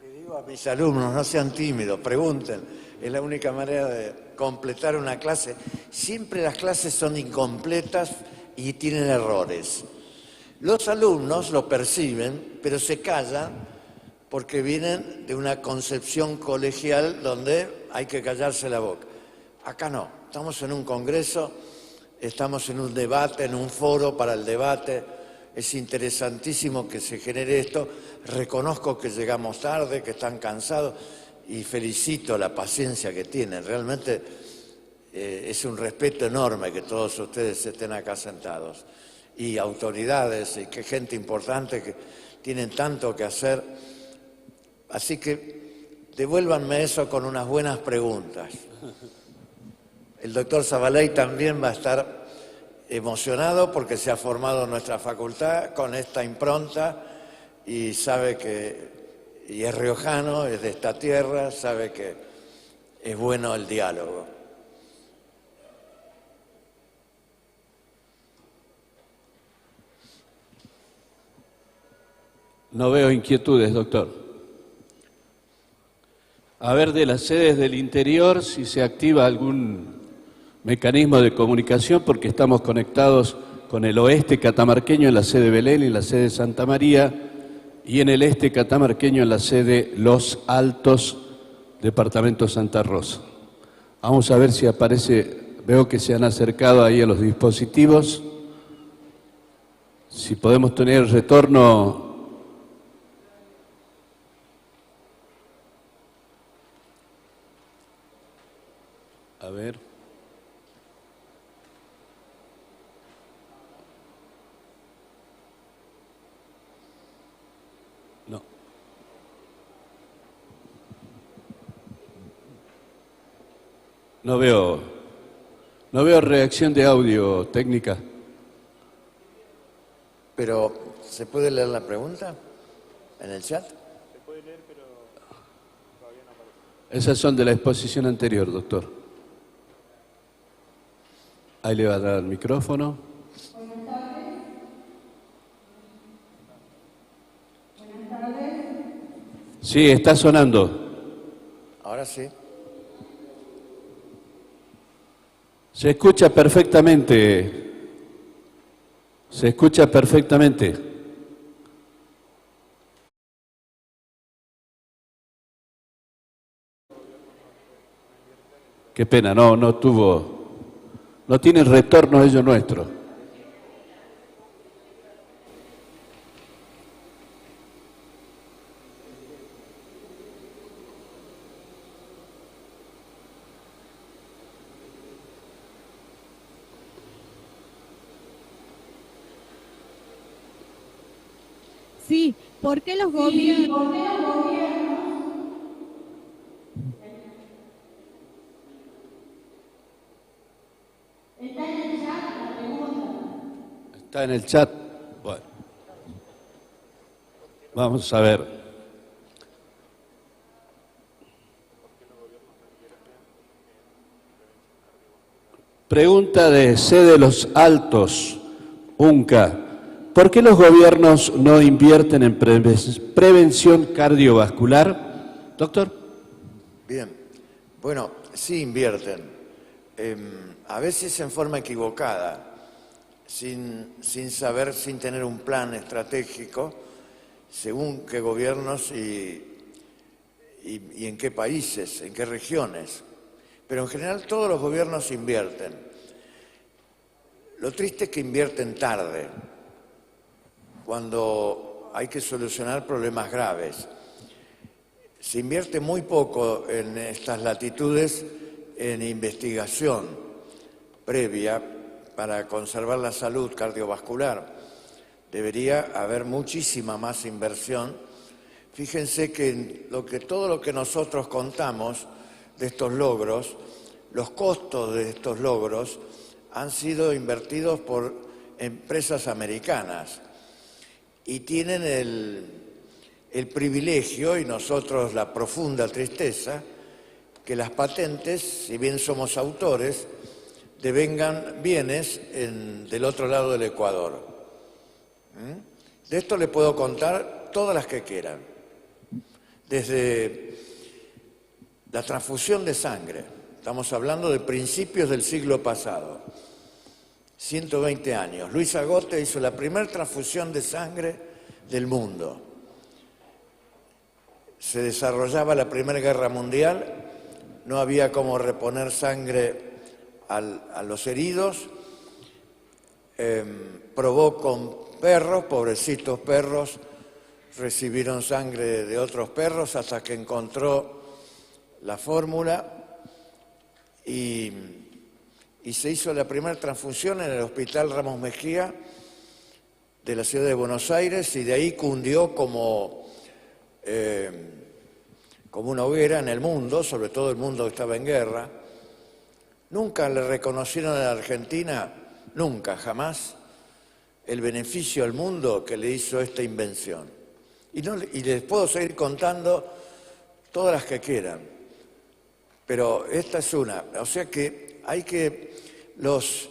Le digo a mis alumnos, no sean tímidos, pregunten. Es la única manera de completar una clase. Siempre las clases son incompletas y tienen errores. Los alumnos lo perciben, pero se callan porque vienen de una concepción colegial donde hay que callarse la boca. Acá no, estamos en un congreso, estamos en un debate, en un foro para el debate. Es interesantísimo que se genere esto. Reconozco que llegamos tarde, que están cansados y felicito la paciencia que tienen. Realmente es un respeto enorme que todos ustedes estén acá sentados. Y autoridades y que gente importante que tienen tanto que hacer. Así que devuélvanme eso con unas buenas preguntas. El doctor Zavaley también va a estar emocionado porque se ha formado en nuestra facultad con esta impronta y sabe que, y es riojano, es de esta tierra, sabe que es bueno el diálogo. No veo inquietudes, doctor. A ver, de las sedes del interior, si se activa algún mecanismo de comunicación, porque estamos conectados con el oeste catamarqueño en la sede Belén y la sede Santa María, y en el este catamarqueño en la sede Los Altos, departamento Santa Rosa. Vamos a ver si aparece, veo que se han acercado ahí a los dispositivos. Si podemos tener el retorno. A ver. No. No veo reacción de audio técnica. Pero, ¿se puede leer la pregunta en el chat? Se puede leer, pero todavía no aparece. Esas son de la exposición anterior, doctor. Ahí le va a dar el micrófono. Buenas tardes. Sí, está sonando. Ahora sí. Se escucha perfectamente. Se escucha perfectamente. Qué pena, no tiene retorno ello nuestro. Sí, ¿por qué los gobiernos? Está en el chat. Bueno. Vamos a ver. Pregunta de C. de los Altos, UNCA. ¿Por qué los gobiernos no invierten en prevención cardiovascular? Doctor. Bien. Bueno, sí invierten. A veces en forma equivocada, sin saber, sin tener un plan estratégico, según qué gobiernos y en qué países, en qué regiones. Pero en general todos los gobiernos invierten. Lo triste es que invierten tarde, cuando hay que solucionar problemas graves. Se invierte muy poco en estas latitudes en investigación previa para conservar la salud cardiovascular. Debería haber muchísima más inversión. Fíjense que todo lo que nosotros contamos de estos logros, los costos de estos logros han sido invertidos por empresas americanas y tienen el privilegio, y nosotros la profunda tristeza, que las patentes, si bien somos autores, devengan bienes del otro lado del Ecuador. De esto le puedo contar todas las que quieran. Desde la transfusión de sangre, estamos hablando de principios del siglo pasado, 120 años. Luis Agote hizo la primera transfusión de sangre del mundo. Se desarrollaba la Primera Guerra Mundial, no había cómo reponer sangre a los heridos, probó con perros, pobrecitos perros, recibieron sangre de otros perros hasta que encontró la fórmula y se hizo la primera transfusión en el Hospital Ramos Mejía de la ciudad de Buenos Aires y de ahí cundió como una hoguera en el mundo, sobre todo el mundo que estaba en guerra. Nunca le reconocieron a la Argentina, nunca, jamás, el beneficio al mundo que le hizo esta invención. Y les puedo seguir contando todas las que quieran, pero esta es una. O sea que hay que los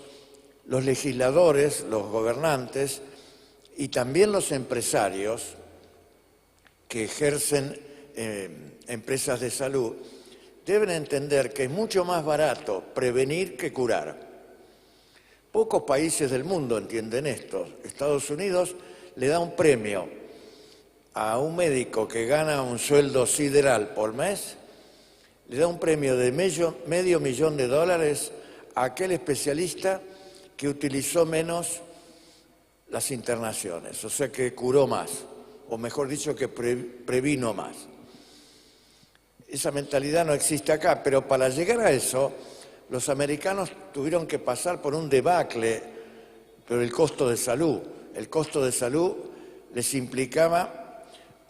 legisladores, los gobernantes y también los empresarios que ejercen empresas de salud deben entender que es mucho más barato prevenir que curar. Pocos países del mundo entienden esto. Estados Unidos le da un premio a un médico que gana un sueldo sideral por mes, le da un premio de medio millón de dólares a aquel especialista que utilizó menos las internaciones, o sea que curó más, o mejor dicho, que previno más. Esa mentalidad no existe acá, pero para llegar a eso, los americanos tuvieron que pasar por un debacle, pero el costo de salud. El costo de salud les implicaba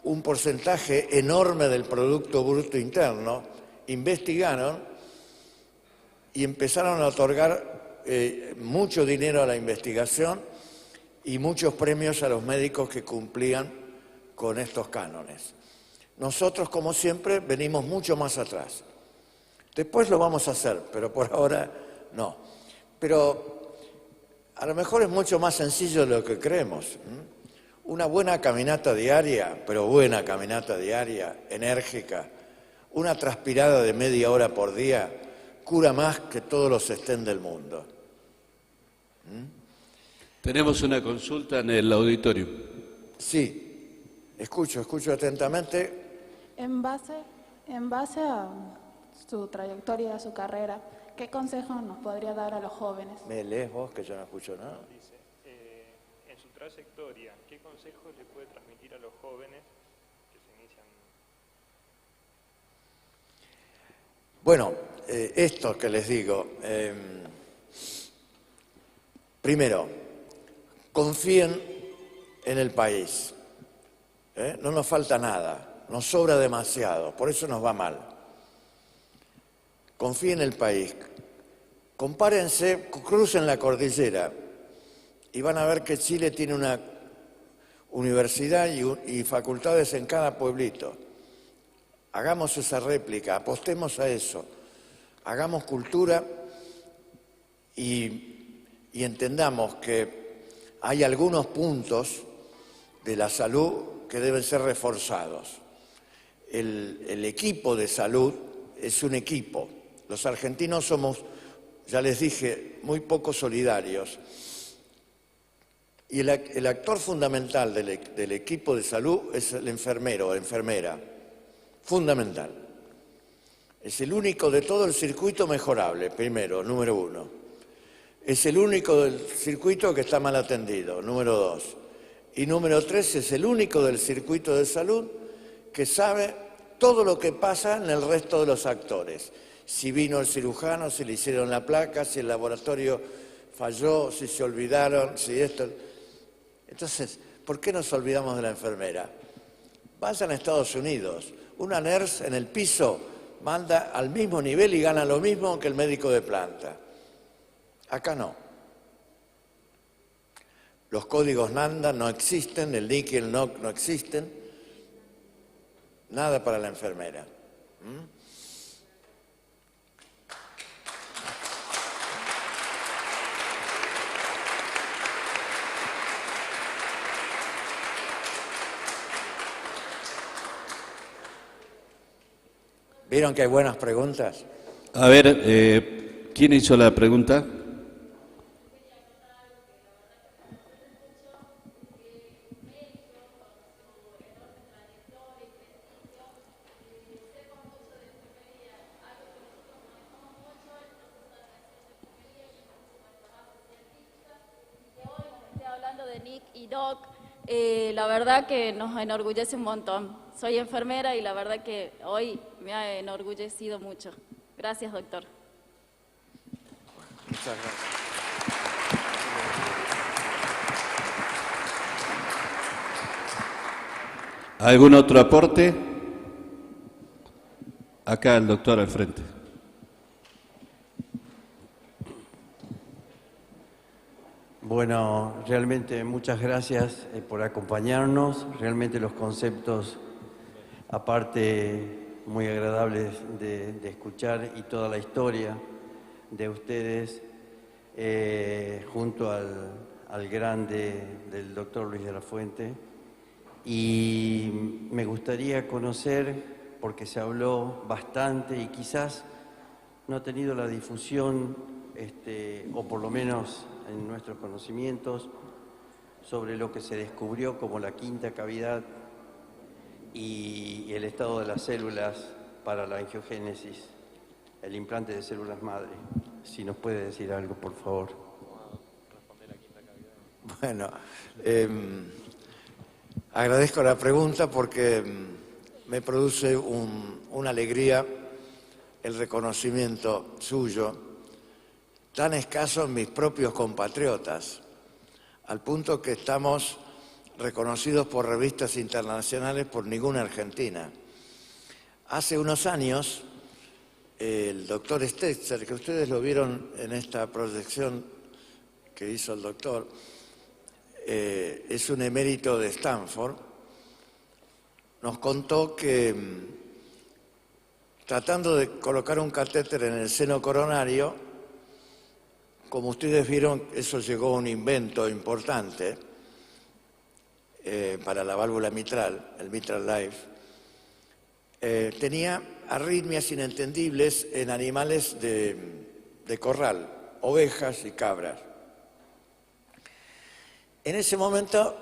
un porcentaje enorme del Producto Bruto Interno. Investigaron y empezaron a otorgar mucho dinero a la investigación y muchos premios a los médicos que cumplían con estos cánones. Nosotros, como siempre, venimos mucho más atrás. Después lo vamos a hacer, pero por ahora no. Pero a lo mejor es mucho más sencillo de lo que creemos. Una buena caminata diaria, pero buena caminata diaria, enérgica, una transpirada de media hora por día, cura más que todos los estén del mundo. Tenemos una consulta en el auditorio. Sí, escucho atentamente. En base a su trayectoria, a su carrera, ¿qué consejos nos podría dar a los jóvenes? ¿Me lees vos, que yo no escucho nada? Dice, en su trayectoria, ¿qué consejos le puede transmitir a los jóvenes que se inician? Bueno, esto que les digo, primero, confíen en el país. No nos falta nada, nos sobra demasiado, por eso nos va mal. Confíen en el país. Compárense, crucen la cordillera y van a ver que Chile tiene una universidad y facultades en cada pueblito. Hagamos esa réplica, apostemos a eso, hagamos cultura y entendamos que hay algunos puntos de la salud que deben ser reforzados. El equipo de salud es un equipo. Los argentinos somos, ya les dije, muy poco solidarios. Y el actor fundamental del equipo de salud es el enfermero o enfermera. Fundamental. Es el único de todo el circuito mejorable, primero, número uno. Es el único del circuito que está mal atendido, número dos. Y número tres, es el único del circuito de salud que sabe todo lo que pasa en el resto de los actores. Si vino el cirujano, si le hicieron la placa, si el laboratorio falló, si se olvidaron, si esto... Entonces, ¿por qué nos olvidamos de la enfermera? Vayan a Estados Unidos. Una nurse en el piso manda al mismo nivel y gana lo mismo que el médico de planta. Acá no. Los códigos NANDA no existen, el NIC y el NOC no existen. Nada para la enfermera. ¿Vieron que hay buenas preguntas? A ver, ¿quién hizo la pregunta? Hablando de Nick y Doc, la verdad que nos enorgullece un montón. Soy enfermera y la verdad que hoy me ha enorgullecido mucho. Gracias, doctor. Muchas gracias. ¿Algún otro aporte? Acá el doctor al frente. Bueno, realmente muchas gracias por acompañarnos. Realmente los conceptos, aparte muy agradables de escuchar, y toda la historia de ustedes junto al grande del doctor Luis de la Fuente. Y me gustaría conocer, porque se habló bastante y quizás no ha tenido la difusión, o por lo menos en nuestros conocimientos, sobre lo que se descubrió como la quinta cavidad y el estado de las células para la angiogénesis, el implante de células madre. Si nos puede decir algo, por favor. Bueno, agradezco la pregunta porque me produce una alegría el reconocimiento suyo, tan escaso en mis propios compatriotas, al punto que estamos reconocidos por revistas internacionales por ninguna argentina. Hace unos años, el doctor Stetzer, que ustedes lo vieron en esta proyección que hizo el doctor, es un emérito de Stanford, nos contó que tratando de colocar un catéter en el seno coronario, como ustedes vieron, eso llegó a un invento importante para la válvula mitral, el Mitral Life, tenía arritmias inentendibles en animales de corral, ovejas y cabras. En ese momento,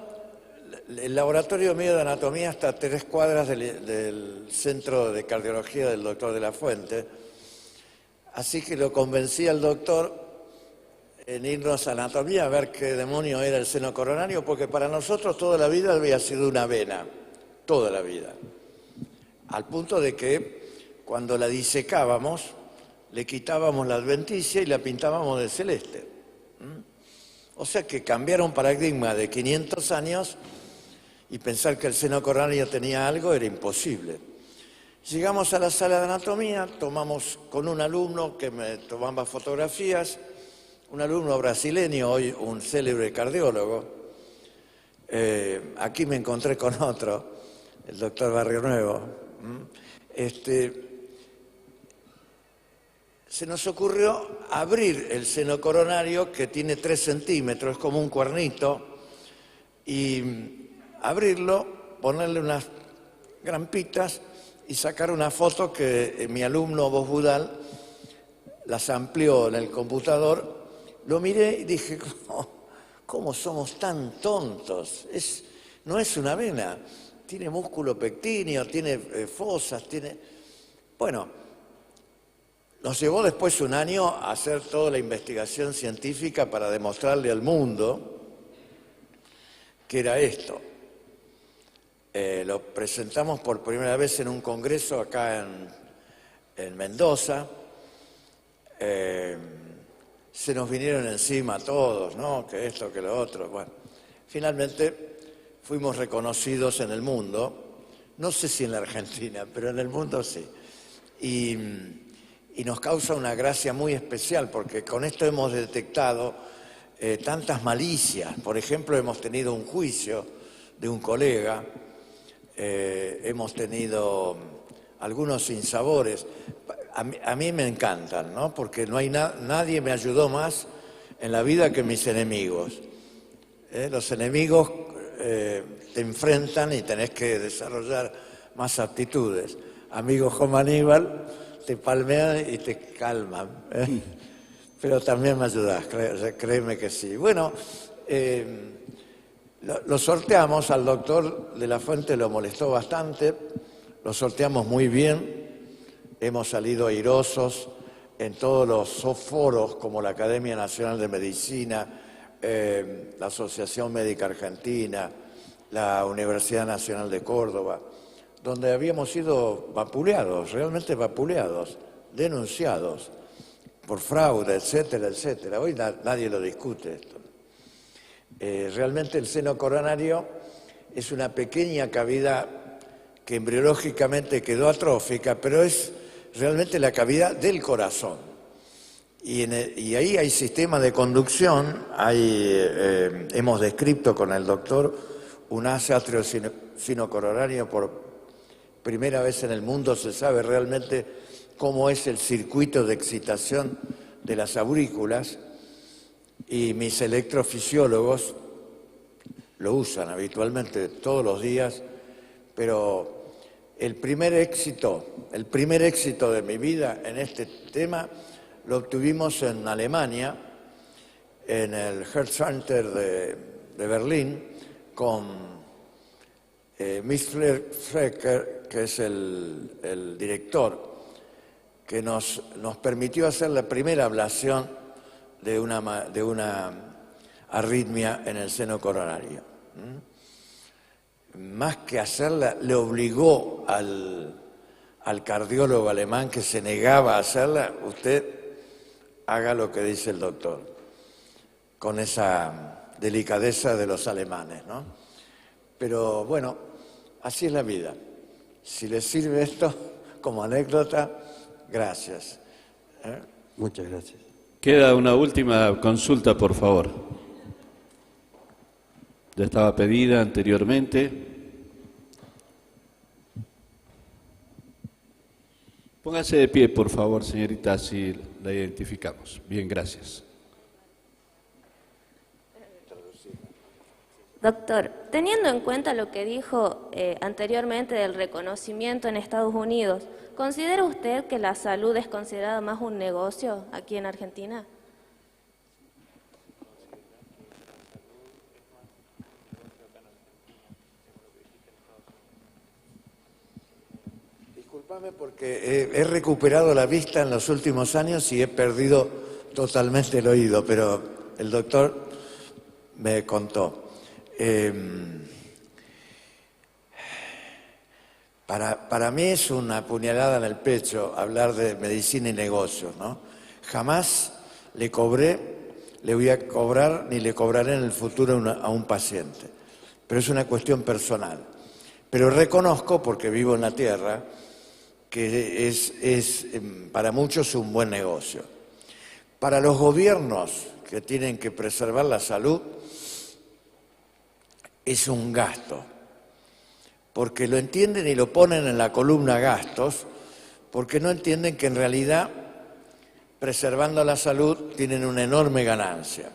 el laboratorio mío de anatomía está a 3 cuadras del centro de cardiología del doctor de la Fuente, así que lo convencí al doctor en irnos a anatomía a ver qué demonio era el seno coronario, porque para nosotros toda la vida había sido una vena, toda la vida, al punto de que cuando la disecábamos le quitábamos la adventicia y la pintábamos de celeste. O sea que cambiar un paradigma de 500 años y pensar que el seno coronario tenía algo era imposible. Llegamos a la sala de anatomía, tomamos con un alumno que me tomaba fotografías, un alumno brasileño, hoy un célebre cardiólogo. Aquí me encontré con otro, el doctor Barrio Nuevo. Se nos ocurrió abrir el seno coronario, que tiene 3 centímetros, es como un cuernito, y abrirlo, ponerle unas grampitas y sacar una foto que mi alumno Bob Budal las amplió en el computador. Lo miré y dije, ¿cómo somos tan tontos? No es una vena, tiene músculo pectíneo, tiene fosas, tiene... Bueno, nos llevó después un año a hacer toda la investigación científica para demostrarle al mundo que era esto. Lo presentamos por primera vez en un congreso acá en Mendoza. Se nos vinieron encima todos, ¿no? Que esto, que lo otro. Bueno, finalmente fuimos reconocidos en el mundo, no sé si en la Argentina, pero en el mundo sí. Y nos causa una gracia muy especial, porque con esto hemos detectado tantas malicias. Por ejemplo, hemos tenido un juicio de un colega, hemos tenido algunos sinsabores. A mí me encantan, ¿no? Porque no hay nadie me ayudó más en la vida que mis enemigos. Los enemigos te enfrentan y tenés que desarrollar más aptitudes. Amigo Juan Aníbal, te palmean y te calman, pero también me ayudás, créeme que sí. Bueno, lo sorteamos, al doctor de la Fuente lo molestó bastante, lo sorteamos muy bien, hemos salido airosos en todos los foros como la Academia Nacional de Medicina, la Asociación Médica Argentina, la Universidad Nacional de Córdoba, donde habíamos sido vapuleados, realmente vapuleados, denunciados por fraude, etcétera, etcétera. Hoy nadie lo discute esto. Realmente el seno coronario es una pequeña cavidad que embriológicamente quedó atrófica, pero es realmente la cavidad del corazón. Y ahí hay sistema de conducción, hemos descrito con el doctor un haz atriosino-coronario por primera vez en el mundo, se sabe realmente cómo es el circuito de excitación de las aurículas, y mis electrofisiólogos lo usan habitualmente todos los días, pero el primer éxito de mi vida en este tema lo obtuvimos en Alemania, en el Herzcenter de Berlín, con Miss Frecker, que es el director, que nos permitió hacer la primera ablación de una arritmia en el seno coronario. Más que hacerla, le obligó al cardiólogo alemán que se negaba a hacerla: usted haga lo que dice el doctor, con esa delicadeza de los alemanes, ¿no? Pero bueno, así es la vida. Si les sirve esto como anécdota, gracias. Muchas gracias. Queda una última consulta, por favor. Ya estaba pedida anteriormente. Póngase de pie, por favor, señorita, así la identificamos. Bien, gracias. Doctor, teniendo en cuenta lo que dijo anteriormente del reconocimiento en Estados Unidos, ¿considera usted que la salud es considerada más un negocio aquí en Argentina? Disculpame porque he recuperado la vista en los últimos años y he perdido totalmente el oído, pero el doctor me contó. Para mí es una puñalada en el pecho hablar de medicina y negocios, ¿no? Jamás le voy a cobrar ni le cobraré en el futuro a un paciente, pero es una cuestión personal. Pero reconozco, porque vivo en la tierra, que es para muchos un buen negocio. Para los gobiernos que tienen que preservar la salud, es un gasto, porque lo entienden y lo ponen en la columna gastos, porque no entienden que en realidad, preservando la salud, tienen una enorme ganancia.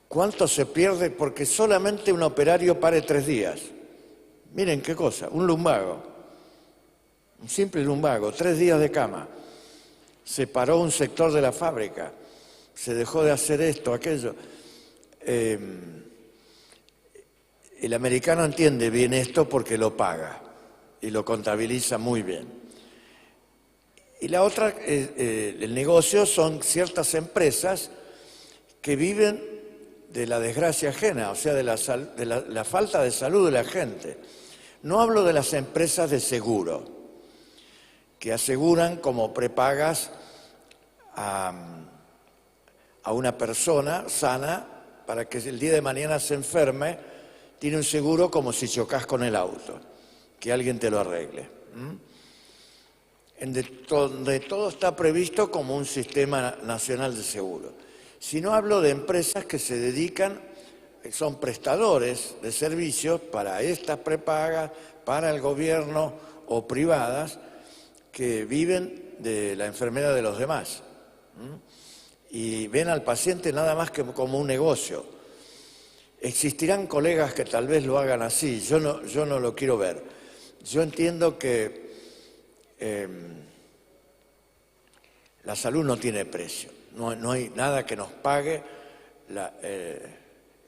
¿Cuánto se pierde porque solamente un operario pare 3 días? Miren qué cosa, un lumbago, un simple lumbago, 3 días de cama. Se paró un sector de la fábrica, se dejó de hacer esto, aquello. El americano entiende bien esto porque lo paga y lo contabiliza muy bien. Y la otra, el negocio, son ciertas empresas que viven de la desgracia ajena, o sea, de la falta de salud de la gente. No hablo de las empresas de seguro, que aseguran como prepagas a una persona sana para que el día de mañana se enferme. Tiene un seguro como si chocas con el auto, que alguien te lo arregle. Donde todo está previsto como un sistema nacional de seguro. Si no, hablo de empresas que se dedican, son prestadores de servicios para estas prepagas, para el gobierno o privadas, que viven de la enfermedad de los demás. Y ven al paciente nada más que como un negocio. Existirán colegas que tal vez lo hagan así, yo no lo quiero ver. Yo entiendo que la salud no tiene precio, no hay nada que nos pague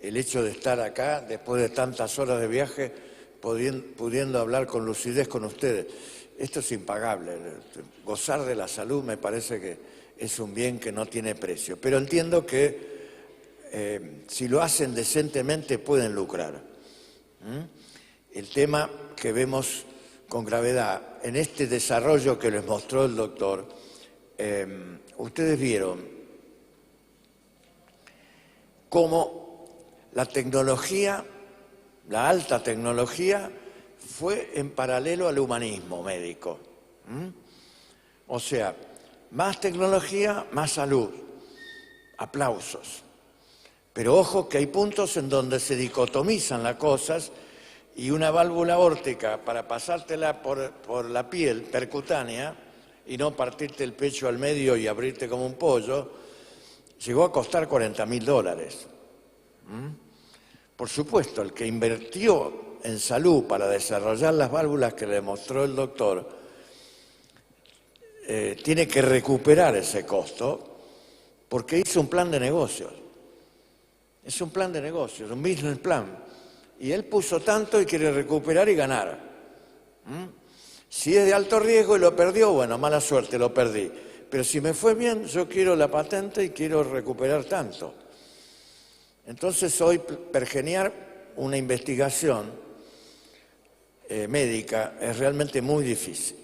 el hecho de estar acá después de tantas horas de viaje, pudiendo hablar con lucidez con ustedes. Esto es impagable, gozar de la salud me parece que es un bien que no tiene precio, pero entiendo que si lo hacen decentemente pueden lucrar. El tema que vemos con gravedad en este desarrollo que les mostró el doctor, ustedes vieron cómo la tecnología, la alta tecnología, fue en paralelo al humanismo médico. O sea, más tecnología, más salud. Aplausos. Pero ojo que hay puntos en donde se dicotomizan las cosas y una válvula aórtica para pasártela por la piel percutánea y no partirte el pecho al medio y abrirte como un pollo, llegó a costar $40.000. Por supuesto, el que invirtió en salud para desarrollar las válvulas que le mostró el doctor, tiene que recuperar ese costo porque hizo un plan de negocios. Es un plan de negocios, un business plan. Y él puso tanto y quiere recuperar y ganar. Si es de alto riesgo y lo perdió, bueno, mala suerte, lo perdí. Pero si me fue bien, yo quiero la patente y quiero recuperar tanto. Entonces hoy pergeniar una investigación médica es realmente muy difícil.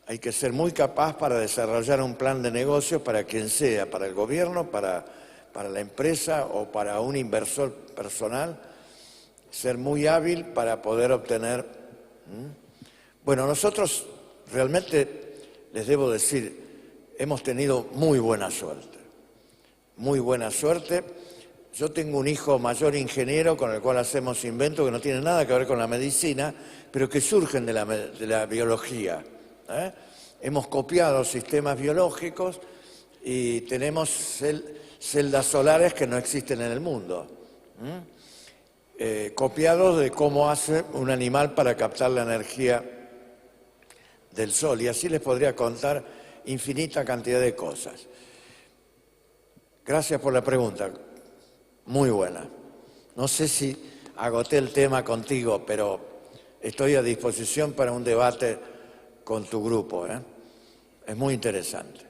Hay que ser muy capaz para desarrollar un plan de negocio para quien sea, para el gobierno, para la empresa o para un inversor personal, ser muy hábil para poder obtener. Bueno, nosotros realmente, les debo decir, hemos tenido muy buena suerte, muy buena suerte. Yo tengo un hijo mayor ingeniero con el cual hacemos inventos que no tienen nada que ver con la medicina, pero que surgen de la biología. Hemos copiado sistemas biológicos y tenemos celdas solares que no existen en el mundo, copiados de cómo hace un animal para captar la energía del sol. Y así les podría contar infinita cantidad de cosas. Gracias por la pregunta. Muy buena. No sé si agoté el tema contigo, pero estoy a disposición para un debate con tu grupo. Es muy interesante.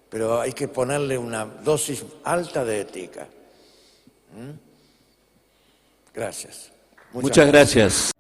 Pero hay que ponerle una dosis alta de ética. Gracias. Muchas gracias.